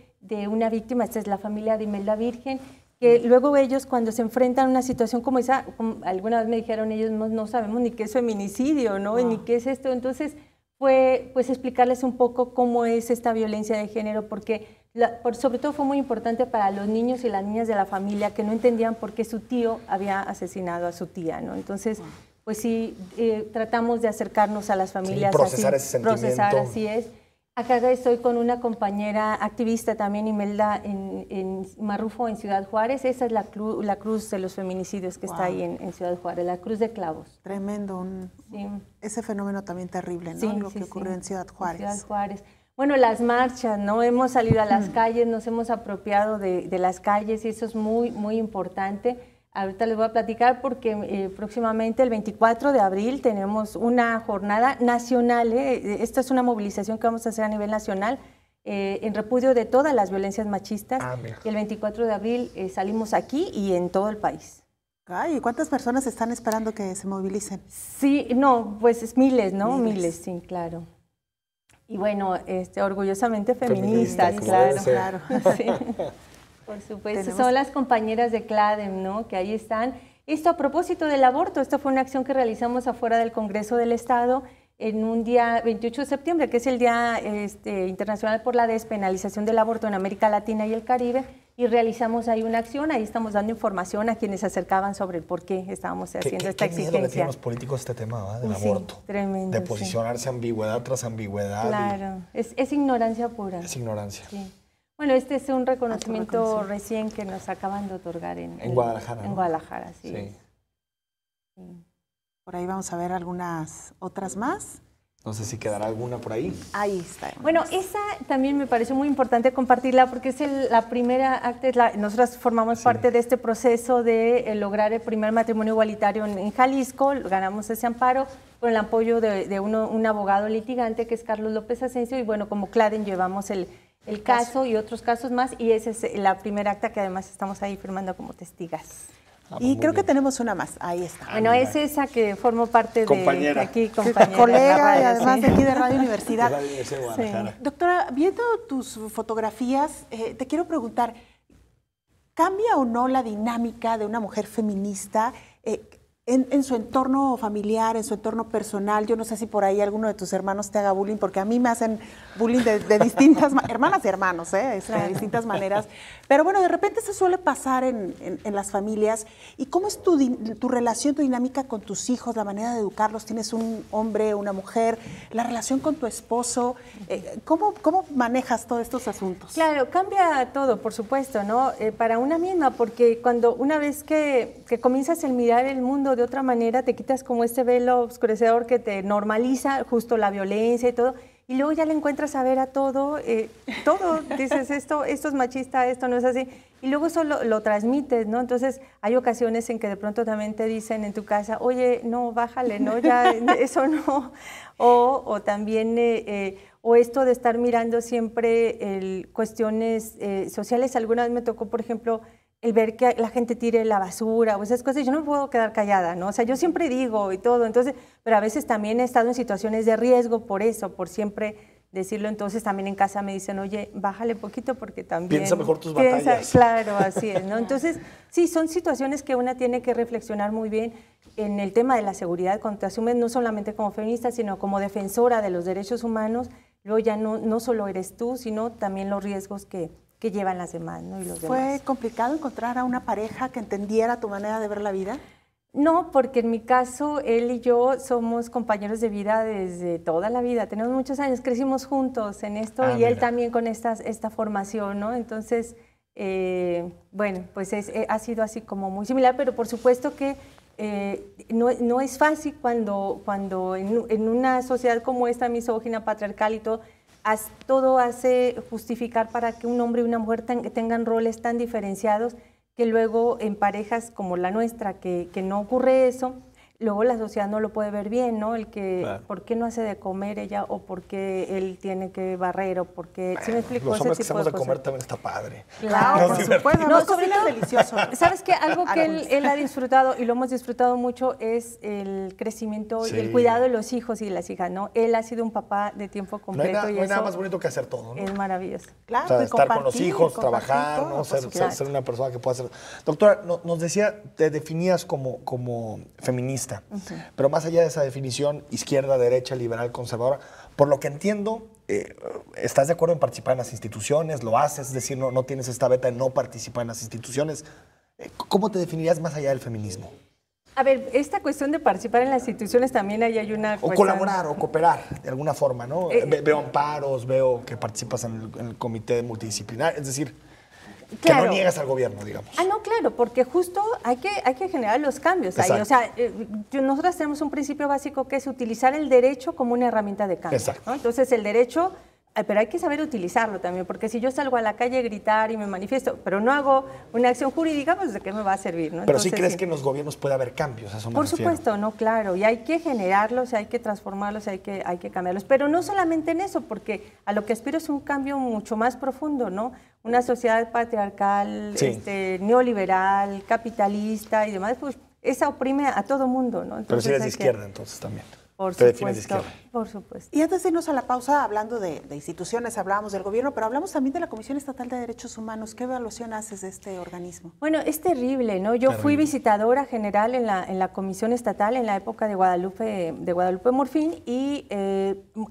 una víctima, esta es la familia de Imelda Virgen, que luego ellos cuando se enfrentan a una situación como esa, alguna vez me dijeron ellos, no sabemos ni qué es feminicidio, ¿no? Ni qué es esto, entonces fue pues explicarles un poco cómo es esta violencia de género, porque sobre todo fue muy importante para los niños y las niñas de la familia que no entendían por qué su tío había asesinado a su tía, ¿no? Entonces, pues sí, tratamos de acercarnos a las familias. procesar así, ese sentimiento. Procesar, así es. Acá estoy con una compañera activista también, Imelda, en Marrufo, en Ciudad Juárez. Esa es la cruz de los feminicidios que está ahí en Ciudad Juárez, la cruz de clavos. Tremendo. Sí. Ese fenómeno también terrible, ¿no? Sí, Lo que sí, ocurrió sí. en Ciudad Juárez. Ciudad Juárez. Bueno, las marchas, ¿no? Hemos salido a las calles, nos hemos apropiado de las calles y eso es muy, muy importante. Ahorita les voy a platicar porque próximamente, el 24 de abril, tenemos una jornada nacional. Esta es una movilización que vamos a hacer a nivel nacional en repudio de todas las violencias machistas. Mira. Y el 24 de abril salimos aquí y en todo el país. Ay, ¿cuántas personas están esperando que se movilicen? Sí, no, pues es miles, ¿no? Miles, sí, claro. Y bueno, orgullosamente feministas, Feministas, claro. como debe ser. Sí, por supuesto. Tenemos- Son las compañeras de CLADEM, ¿no? Que ahí están. Esto a propósito del aborto, esta fue una acción que realizamos afuera del Congreso del Estado en un día 28 de septiembre, que es el Día Internacional por la Despenalización del Aborto en América Latina y el Caribe, y realizamos ahí una acción, ahí estamos dando información a quienes se acercaban sobre el por qué estábamos haciendo esta qué miedo le exigencia. tienen los políticos a este tema, ¿verdad? Del Sí, aborto. tremendo, De sí. posicionarse ambigüedad tras ambigüedad. y Claro, es ignorancia pura. es ignorancia. Sí. Bueno, este es un reconocimiento reconocimiento. recién que nos acaban de otorgar en Guadalajara, En ¿no? Guadalajara, sí. Sí. Por ahí vamos a ver algunas otras más. No sé si quedará alguna por ahí. Ahí está. Bueno, esa también me pareció muy importante compartirla porque es la primera acta, nosotras formamos parte de este proceso de lograr el primer matrimonio igualitario en Jalisco, ganamos ese amparo con el apoyo de un abogado litigante que es Carlos López Asensio y bueno, como CLADEN llevamos el caso y otros casos más y esa es la primera acta que además estamos ahí firmando como testigas. Y creo que tenemos una más, ahí está. Bueno, es esa que formo parte compañera. de aquí, compañera. Colega radio, y además sí. de aquí de Radio Universidad. De Radio Universidad de Guadalajara. Doctora, viendo tus fotografías, te quiero preguntar, ¿cambia o no la dinámica de una mujer feminista en su entorno familiar, en su entorno personal? Yo no sé si por ahí alguno de tus hermanos te haga bullying, porque a mí me hacen bullying de distintas hermanas y hermanos, de distintas maneras. Pero bueno, de repente se suele pasar en las familias. ¿Y cómo es tu relación, tu dinámica con tus hijos, la manera de educarlos? ¿Tienes un hombre, una mujer? ¿La relación con tu esposo? ¿Cómo manejas todos estos asuntos? Claro, cambia todo, por supuesto, ¿no? Para una misma, porque una vez que comienzas a mirar el mundo de otra manera, te quitas como este velo oscurecedor que te normaliza justo la violencia y todo, y luego ya le encuentras a ver a todo, dices esto es machista, esto no es así, y luego eso lo transmites, ¿no? Entonces hay ocasiones en que de pronto también te dicen en tu casa, oye, no, bájale, ¿no? Ya, eso no, o también... o esto de estar mirando siempre cuestiones sociales. Alguna vez me tocó, por ejemplo, el ver que la gente tire la basura o esas cosas, yo no me puedo quedar callada, ¿no? O sea, yo siempre digo y todo, entonces, pero a veces también he estado en situaciones de riesgo por eso, por siempre decirlo, entonces también en casa me dicen, oye, bájale poquito porque también... Piensa mejor tus batallas. Claro, así es, ¿no? Entonces, sí, son situaciones que una tiene que reflexionar muy bien en el tema de la seguridad, cuando te asumes no solamente como feminista, sino como defensora de los derechos humanos, luego ya no solo eres tú, sino también los riesgos que llevan las demás, ¿no? Y los ¿Fue demás. complicado encontrar a una pareja que entendiera tu manera de ver la vida? No, porque en mi caso, él y yo somos compañeros de vida desde toda la vida. Tenemos muchos años, crecimos juntos en esto y él también con esta formación, ¿no? Entonces, bueno, pues ha sido así como muy similar, pero por supuesto que no es fácil cuando en una sociedad como esta, misógina, patriarcal y todo hace justificar para que un hombre y una mujer tengan roles tan diferenciados que luego en parejas como la nuestra, que no ocurre eso, luego la sociedad no lo puede ver bien, ¿no? El que, claro. ¿Por qué no hace de comer ella? O ¿por qué él tiene que barrer? O ¿por qué? ¿Sí me explico? Los hombres que hacemos de comer también está padre. Claro, por supuesto. No, sobre todo delicioso. ¿Sabes qué? Algo que él ha disfrutado, y lo hemos disfrutado mucho, es el crecimiento y el cuidado de los hijos y de las hijas, ¿no? Él ha sido un papá de tiempo completo. No hay nada más bonito que hacer todo, ¿no? Es maravilloso. Claro, o sea, estar con los hijos, trabajar, ¿no? Ser una persona que pueda hacer... Doctora, nos decía, te definías como feminista, pero más allá de esa definición, izquierda, derecha, liberal, conservadora, por lo que entiendo, ¿estás de acuerdo en participar en las instituciones? ¿Lo haces? Es decir, no tienes esta veta de no participar en las instituciones. ¿Cómo te definirías más allá del feminismo? A ver, esta cuestión de participar en las instituciones también ahí hay una cuestión... O colaborar o cooperar, de alguna forma, ¿no? Veo amparos, veo que participas en el comité multidisciplinar, es decir... Claro. Que no niegas al gobierno, digamos. No, claro, porque justo hay que generar los cambios ahí. O sea, nosotros tenemos un principio básico que es utilizar el derecho como una herramienta de cambio, ¿no? Entonces, el derecho, pero hay que saber utilizarlo también, porque si yo salgo a la calle a gritar y me manifiesto, pero no hago una acción jurídica, pues ¿de qué me va a servir? ¿No? Pero entonces, ¿sí crees que en los gobiernos puede haber cambios? A eso me Por refiero. supuesto, no, claro, y hay que generarlos, hay que transformarlos, hay que cambiarlos, pero no solamente en eso, porque a lo que aspiro es un cambio mucho más profundo, ¿no? Una sociedad patriarcal, neoliberal, capitalista y demás, pues esa oprime a todo mundo, ¿no? Entonces, pero si eres de izquierda, entonces también. Por supuesto, por supuesto. Y antes de irnos a la pausa, hablando de instituciones, hablábamos del gobierno, pero hablamos también de la Comisión Estatal de Derechos Humanos. ¿Qué evaluación haces de este organismo? Bueno, es terrible, ¿no? Yo fui visitadora general en la Comisión Estatal en la época de Guadalupe Morfín y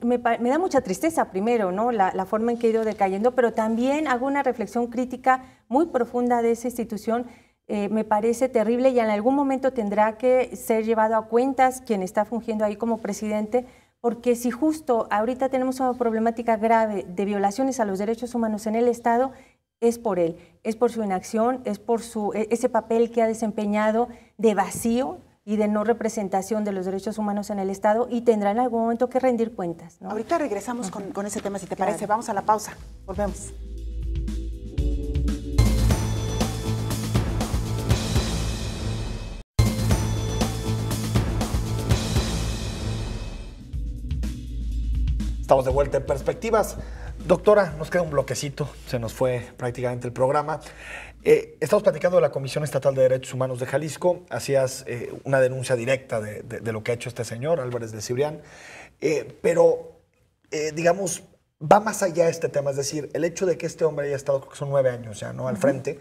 me da mucha tristeza primero, ¿no? La forma en que ha ido decayendo, pero también hago una reflexión crítica muy profunda de esa institución. Me parece terrible y en algún momento tendrá que ser llevado a cuentas quien está fungiendo ahí como presidente, porque si justo ahorita tenemos una problemática grave de violaciones a los derechos humanos en el Estado, es por él, es por su inacción, es por ese papel que ha desempeñado de vacío, y de no representación de los derechos humanos en el Estado y tendrá en algún momento que rendir cuentas, ¿no? Ahorita regresamos con ese tema, si te parece. Vamos a la pausa. Volvemos. Estamos de vuelta en Perspectivas. Doctora, nos queda un bloquecito, se nos fue prácticamente el programa. Estamos platicando de la Comisión Estatal de Derechos Humanos de Jalisco. Hacías una denuncia directa de lo que ha hecho este señor, Álvarez de Cibrián. Pero, digamos, va más allá de este tema. Es decir, el hecho de que este hombre haya estado, creo que son 9 años ya, ¿no?, al frente,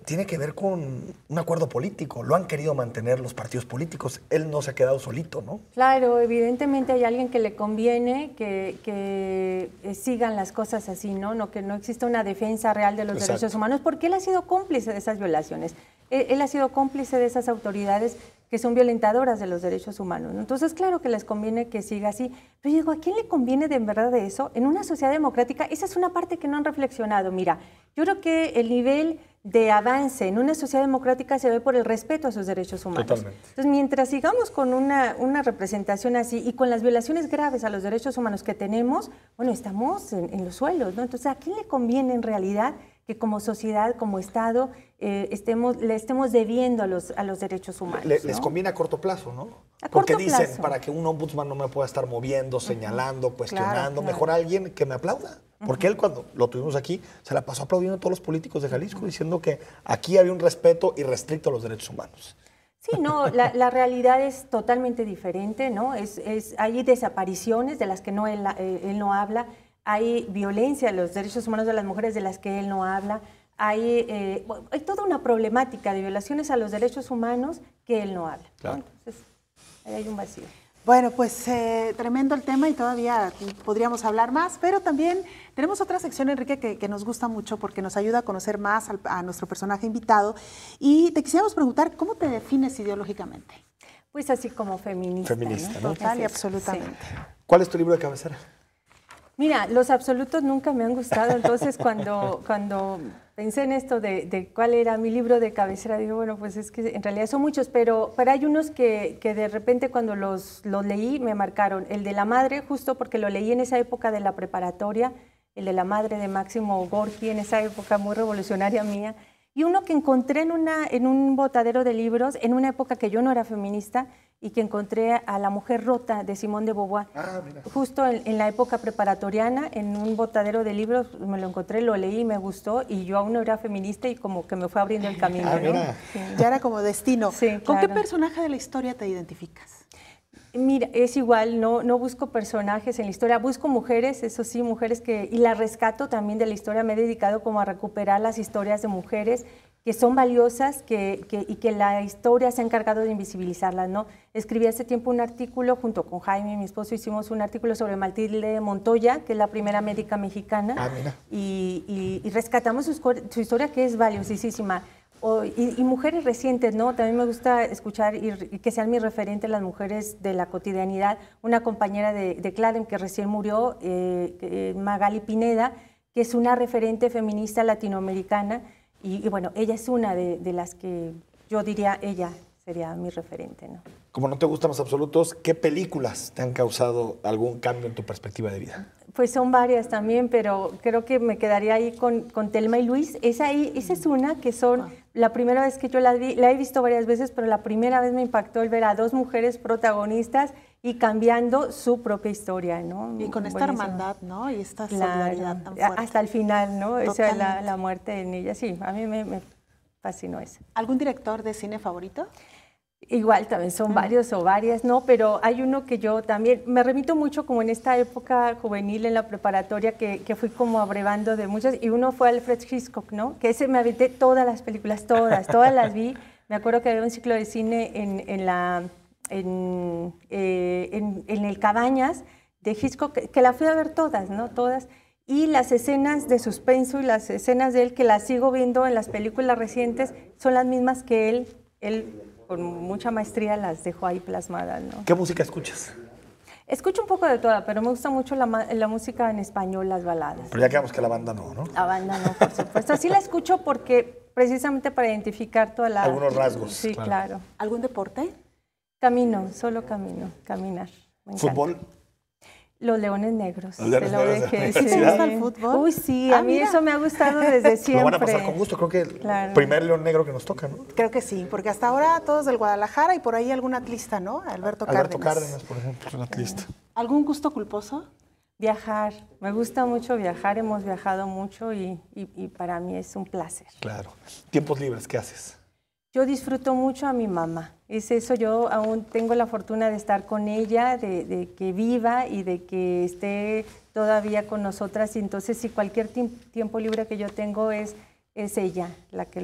tiene que ver con un acuerdo político. Lo han querido mantener los partidos políticos. Él no se ha quedado solito, ¿no? Claro, evidentemente hay alguien que le conviene que sigan las cosas así, ¿no? Que no exista una defensa real de los derechos humanos, porque él ha sido cómplice de esas violaciones. Él ha sido cómplice de esas autoridades que son violentadoras de los derechos humanos, ¿no? Entonces, claro que les conviene que siga así. Pero yo digo, ¿a quién le conviene de verdad de eso? En una sociedad democrática, esa es una parte que no han reflexionado. Mira, yo creo que el nivel de avance en una sociedad democrática se ve por el respeto a sus derechos humanos. Totalmente. Entonces, mientras sigamos con una representación así y con las violaciones graves a los derechos humanos que tenemos, bueno, estamos en los suelos, ¿no? Entonces, ¿a quién le conviene en realidad que como sociedad, como Estado, le estemos debiendo a los derechos humanos? Les conviene a corto plazo, ¿no? Porque dicen, para que un ombudsman no me pueda estar moviendo, señalando, cuestionando, mejor alguien que me aplauda. Porque él, cuando lo tuvimos aquí, se la pasó aplaudiendo a todos los políticos de Jalisco, diciendo que aquí había un respeto irrestricto a los derechos humanos. Sí, no, la realidad es totalmente diferente, ¿no? Hay desapariciones de las que él no habla, hay violencia a los derechos humanos de las mujeres de las que él no habla, hay toda una problemática de violaciones a los derechos humanos que él no habla, ¿no? Claro. Entonces, ahí hay un vacío. Bueno, pues tremendo el tema y todavía podríamos hablar más, pero también tenemos otra sección, Enrique, que nos gusta mucho porque nos ayuda a conocer más a nuestro personaje invitado. Y te quisiéramos preguntar, ¿cómo te defines ideológicamente? Pues así como feminista. Feminista, ¿no? Total y absolutamente. Sí. ¿Cuál es tu libro de cabecera? Mira, los absolutos nunca me han gustado, entonces cuando pensé en esto de cuál era mi libro de cabecera, digo, bueno, pues es que en realidad son muchos, pero hay unos que de repente cuando los leí me marcaron. El de la madre, justo porque lo leí en esa época de la preparatoria, el de la madre de Máximo Gorki, en esa época muy revolucionaria mía, y uno que encontré en un botadero de libros, en una época que yo no era feminista, y que encontré a La mujer rota de Simone de Beauvoir. Justo en la época preparatoriana, en un botadero de libros, me lo encontré, lo leí, me gustó, y yo aún no era feminista y como que me fue abriendo el camino. ¿No? Sí. Ya era como destino. Sí, ¿Con claro. qué personaje de la historia te identificas? Mira, es igual, no busco personajes en la historia, busco mujeres, eso sí, mujeres y las rescato también de la historia. Me he dedicado como a recuperar las historias de mujeres que son valiosas y que la historia se ha encargado de invisibilizarlas, ¿no? Escribí hace tiempo un artículo junto con Jaime, mi esposo, hicimos un artículo sobre Matilde Montoya, que es la primera médica mexicana, y rescatamos su historia, que es valiosísima. Y mujeres recientes, ¿no? También me gusta escuchar y que sean mi referente las mujeres de la cotidianidad. Una compañera de Clarem que recién murió, Magali Pineda, que es una referente feminista latinoamericana. Y bueno, ella es una de las que yo diría, ella sería mi referente, ¿no? Como no te gustan los absolutos, ¿qué películas te han causado algún cambio en tu perspectiva de vida? Pues son varias también, pero creo que me quedaría ahí con Thelma y Luis. Esa es una que la primera vez que yo la vi, la he visto varias veces, pero la primera vez me impactó el ver a dos mujeres protagonistas y cambiando su propia historia, ¿no? Y con esta hermandad, ¿no? Y esta claro, solidaridad tan fuerte. hasta el final, ¿no? Totalmente. O sea, la muerte en ella, sí, a mí me fascinó eso. ¿Algún director de cine favorito? Igual también son varios o varias, ¿no? Pero hay uno que yo también me remito mucho como en esta época juvenil en la preparatoria que fui como abrevando de muchas, y uno fue Alfred Hitchcock, ¿no? Que ese me aventé todas las películas, todas las vi. Me acuerdo que había un ciclo de cine en el Cabañas de Hitchcock, que la fui a ver todas, ¿no? Todas. Y las escenas de suspenso y las escenas de él, que las sigo viendo en las películas recientes, son las mismas que él con mucha maestría las dejó ahí plasmadas, ¿no? ¿Qué música escuchas? Escucho un poco de toda, pero me gusta mucho la música en español, las baladas. Pero ya quedamos que la banda no, ¿no? La banda no, por supuesto. Sí la escucho porque precisamente para identificar toda la... Algunos rasgos. Sí, claro. ¿Algún deporte? Camino, solo camino, caminar. Me encanta. ¿Fútbol? Los Leones Negros. Los Leones Negros de la ¿Te gusta el fútbol? Uy, sí, a mí mira. eso me ha gustado desde siempre. Lo van a pasar con gusto, creo que el primer León Negro que nos toca, ¿no? Creo que sí, porque hasta ahora todos del Guadalajara y por ahí algún atlista, ¿no? Alberto Cárdenas, por ejemplo, es un atlista. ¿Algún gusto culposo? Viajar, me gusta mucho viajar, hemos viajado mucho y para mí es un placer. Claro. ¿Tiempos libres qué haces? Yo disfruto mucho a mi mamá, es eso, yo aún tengo la fortuna de estar con ella, de que viva y de que esté todavía con nosotras, y entonces si cualquier tiempo libre que yo tengo es ella la que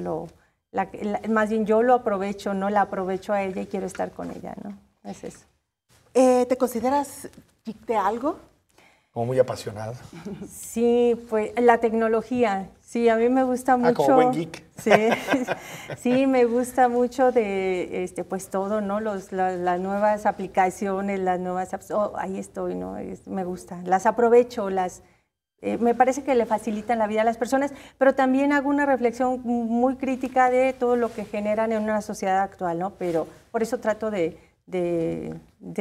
más bien yo lo aprovecho, no la aprovecho a ella y quiero estar con ella, ¿no? Es eso. ¿Te consideras geek de algo? Como muy apasionada. Sí, pues la tecnología, sí, a mí me gusta mucho. Como buen geek. Sí, sí, me gusta mucho de, pues todo, ¿no? Las nuevas aplicaciones, las nuevas apps, ahí estoy, ¿no? Me gusta, las aprovecho, me parece que le facilitan la vida a las personas, pero también hago una reflexión muy crítica de todo lo que generan en una sociedad actual, ¿no? Pero por eso trato de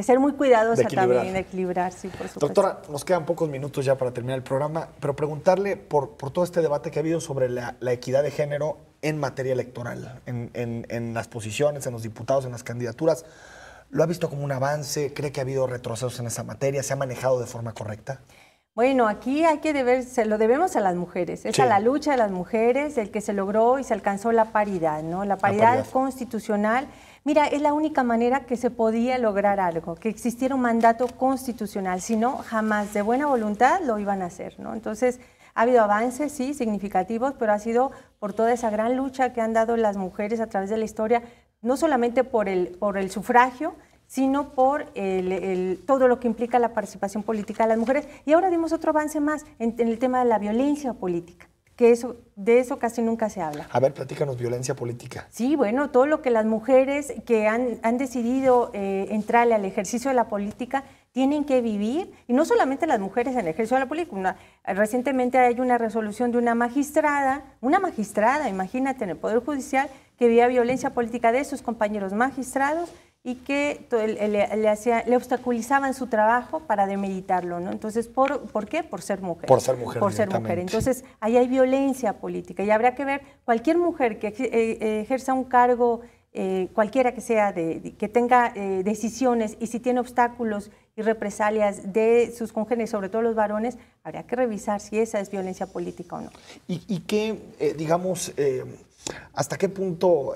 ser muy cuidadosa también, de equilibrar, sí, por supuesto. Doctora, nos quedan pocos minutos ya para terminar el programa, pero preguntarle por todo este debate que ha habido sobre la equidad de género en materia electoral, en las posiciones, en los diputados, en las candidaturas. ¿Lo ha visto como un avance? ¿Cree que ha habido retrocesos en esa materia? ¿Se ha manejado de forma correcta? Bueno, aquí se lo debemos a las mujeres, es sí. A la lucha de las mujeres el que se logró y se alcanzó la paridad, ¿no? La paridad constitucional. Mira, es la única manera que se podía lograr algo, que existiera un mandato constitucional, si no, jamás de buena voluntad lo iban a hacer, ¿no? Entonces, ha habido avances, sí, significativos, pero ha sido por toda esa gran lucha que han dado las mujeres a través de la historia, no solamente por el sufragio, sino por todo lo que implica la participación política de las mujeres. Y ahora dimos otro avance más en el tema de la violencia política, que de eso casi nunca se habla. A ver, platícanos, violencia política. Sí, bueno, todo lo que las mujeres que han decidido entrarle al ejercicio de la política tienen que vivir, y no solamente las mujeres en el ejercicio de la política. Recientemente hay una resolución de una magistrada, imagínate, en el Poder Judicial, que vivía violencia política de sus compañeros magistrados y que le obstaculizaban su trabajo para demeritarlo, ¿no? Entonces, ¿por qué? Por ser mujer. Por ser mujer. Por ser mujer. Entonces, ahí hay violencia política y habrá que ver cualquier mujer que ejerza un cargo, cualquiera que sea, que tenga decisiones, y si tiene obstáculos y represalias de sus congéneres, sobre todo los varones, habría que revisar si esa es violencia política o no. ¿Y qué, digamos, hasta qué punto,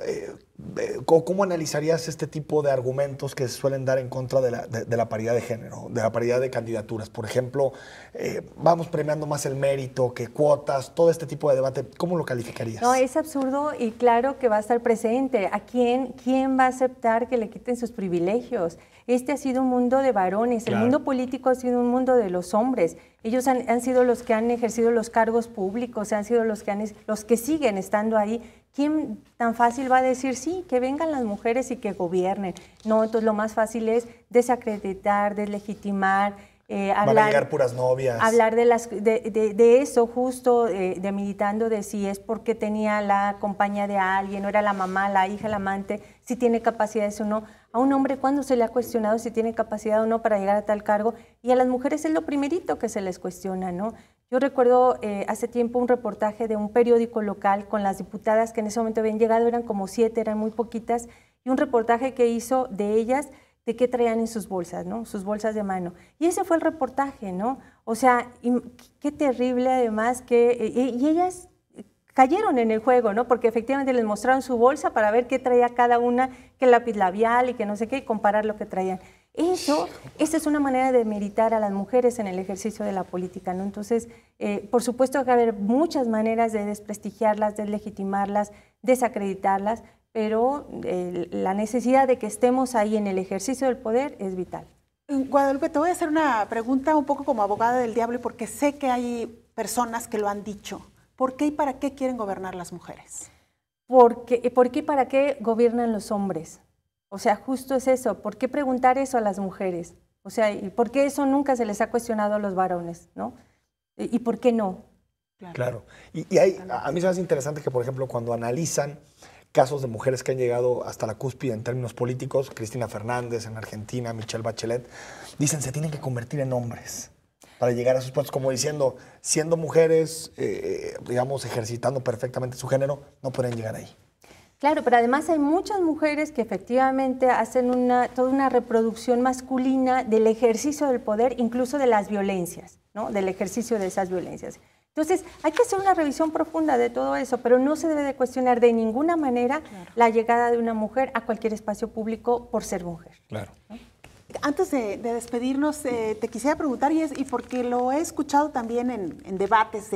cómo analizarías este tipo de argumentos que se suelen dar en contra de la paridad de género, de la paridad de candidaturas? Por ejemplo, vamos premiando más el mérito que cuotas, todo este tipo de debate, ¿cómo lo calificarías? No, es absurdo y claro que va a estar presente. ¿A quién va a aceptar que le quiten sus privilegios? Este ha sido un mundo de varones, claro. El mundo político ha sido un mundo de los hombres. Ellos han sido los que han ejercido los cargos públicos, han sido los que siguen estando ahí. ¿Quién tan fácil va a decir sí, que vengan las mujeres y que gobiernen? No, entonces lo más fácil es desacreditar, deslegitimar, van a llegar puras novias. Hablar de eso justo, de militando de si es porque tenía la compañía de alguien, o era la mamá, la hija, el amante, si tiene capacidades o no. A un hombre, ¿cuándo se le ha cuestionado si tiene capacidad o no para llegar a tal cargo? Y a las mujeres es lo primerito que se les cuestiona, ¿no? Yo recuerdo hace tiempo un reportaje de un periódico local con las diputadas que en ese momento habían llegado, eran como 7, eran muy poquitas, y un reportaje que hizo de ellas, de qué traían en sus bolsas, ¿no? Sus bolsas de mano. Y ese fue el reportaje, ¿no? O sea, qué terrible además que... y ellas cayeron en el juego, ¿no? Porque efectivamente les mostraron su bolsa para ver qué traía cada una, qué lápiz labial y que no sé qué, y comparar lo que traían. Esa es una manera de demeritar a las mujeres en el ejercicio de la política, ¿no? Entonces, por supuesto que va a haber muchas maneras de desprestigiarlas, deslegitimarlas, desacreditarlas, pero la necesidad de que estemos ahí en el ejercicio del poder es vital. Guadalupe, te voy a hacer una pregunta un poco como abogada del diablo, porque sé que hay personas que lo han dicho. ¿Por qué y para qué quieren gobernar las mujeres? ¿Por qué y para qué gobiernan los hombres? O sea, justo es eso. ¿Por qué preguntar eso a las mujeres? O sea, ¿y por qué eso nunca se les ha cuestionado a los varones, ¿no? ¿Y por qué no? Claro. Y a mí se me hace interesante que, por ejemplo, cuando analizan casos de mujeres que han llegado hasta la cúspide en términos políticos, Cristina Fernández en Argentina, Michelle Bachelet, dicen se tienen que convertir en hombres para llegar a esos puestos, como diciendo, siendo mujeres, digamos, ejercitando perfectamente su género, no pueden llegar ahí. Claro, pero además hay muchas mujeres que efectivamente hacen toda una reproducción masculina del ejercicio del poder, incluso de las violencias, ¿no? Del ejercicio de esas violencias. Entonces, hay que hacer una revisión profunda de todo eso, pero no se debe de cuestionar de ninguna manera la llegada de una mujer a cualquier espacio público por ser mujer. Claro. ¿No? Antes de despedirnos, te quisiera preguntar, y porque lo he escuchado también en debates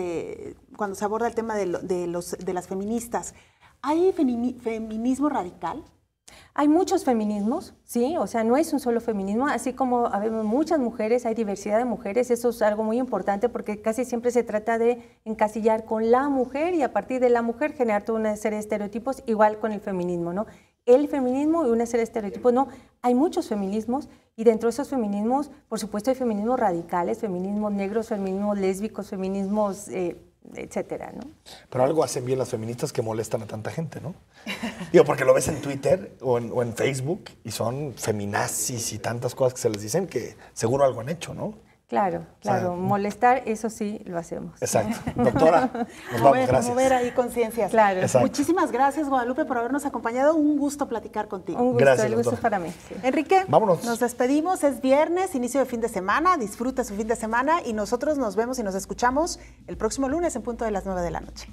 cuando se aborda el tema de las feministas, ¿hay feminismo radical? Hay muchos feminismos, sí, o sea, no es un solo feminismo, así como habemos muchas mujeres, hay diversidad de mujeres, eso es algo muy importante porque casi siempre se trata de encasillar con la mujer y a partir de la mujer generar toda una serie de estereotipos, igual con el feminismo, ¿no? El feminismo y una serie de estereotipos, no, hay muchos feminismos y dentro de esos feminismos, por supuesto, hay feminismos radicales, feminismos negros, feminismos lésbicos, feminismos, etcétera, ¿no? Pero algo hacen bien las feministas que molestan a tanta gente, ¿no? Digo, porque lo ves en Twitter o en Facebook y son feminazis y tantas cosas que se les dicen que seguro algo han hecho, ¿no? Claro, claro. O sea, molestar, eso sí lo hacemos. Exacto. Doctora, nos vamos, gracias. Mover ahí conciencias. Claro. Exacto. Muchísimas gracias, Guadalupe, por habernos acompañado. Un gusto platicar contigo. Un gusto, gracias, el gusto doctora. es para mí. Sí. Enrique, vámonos. Nos despedimos. Es viernes, inicio de fin de semana. Disfruta su fin de semana y nosotros nos vemos y nos escuchamos el próximo lunes en punto de las 9 de la noche.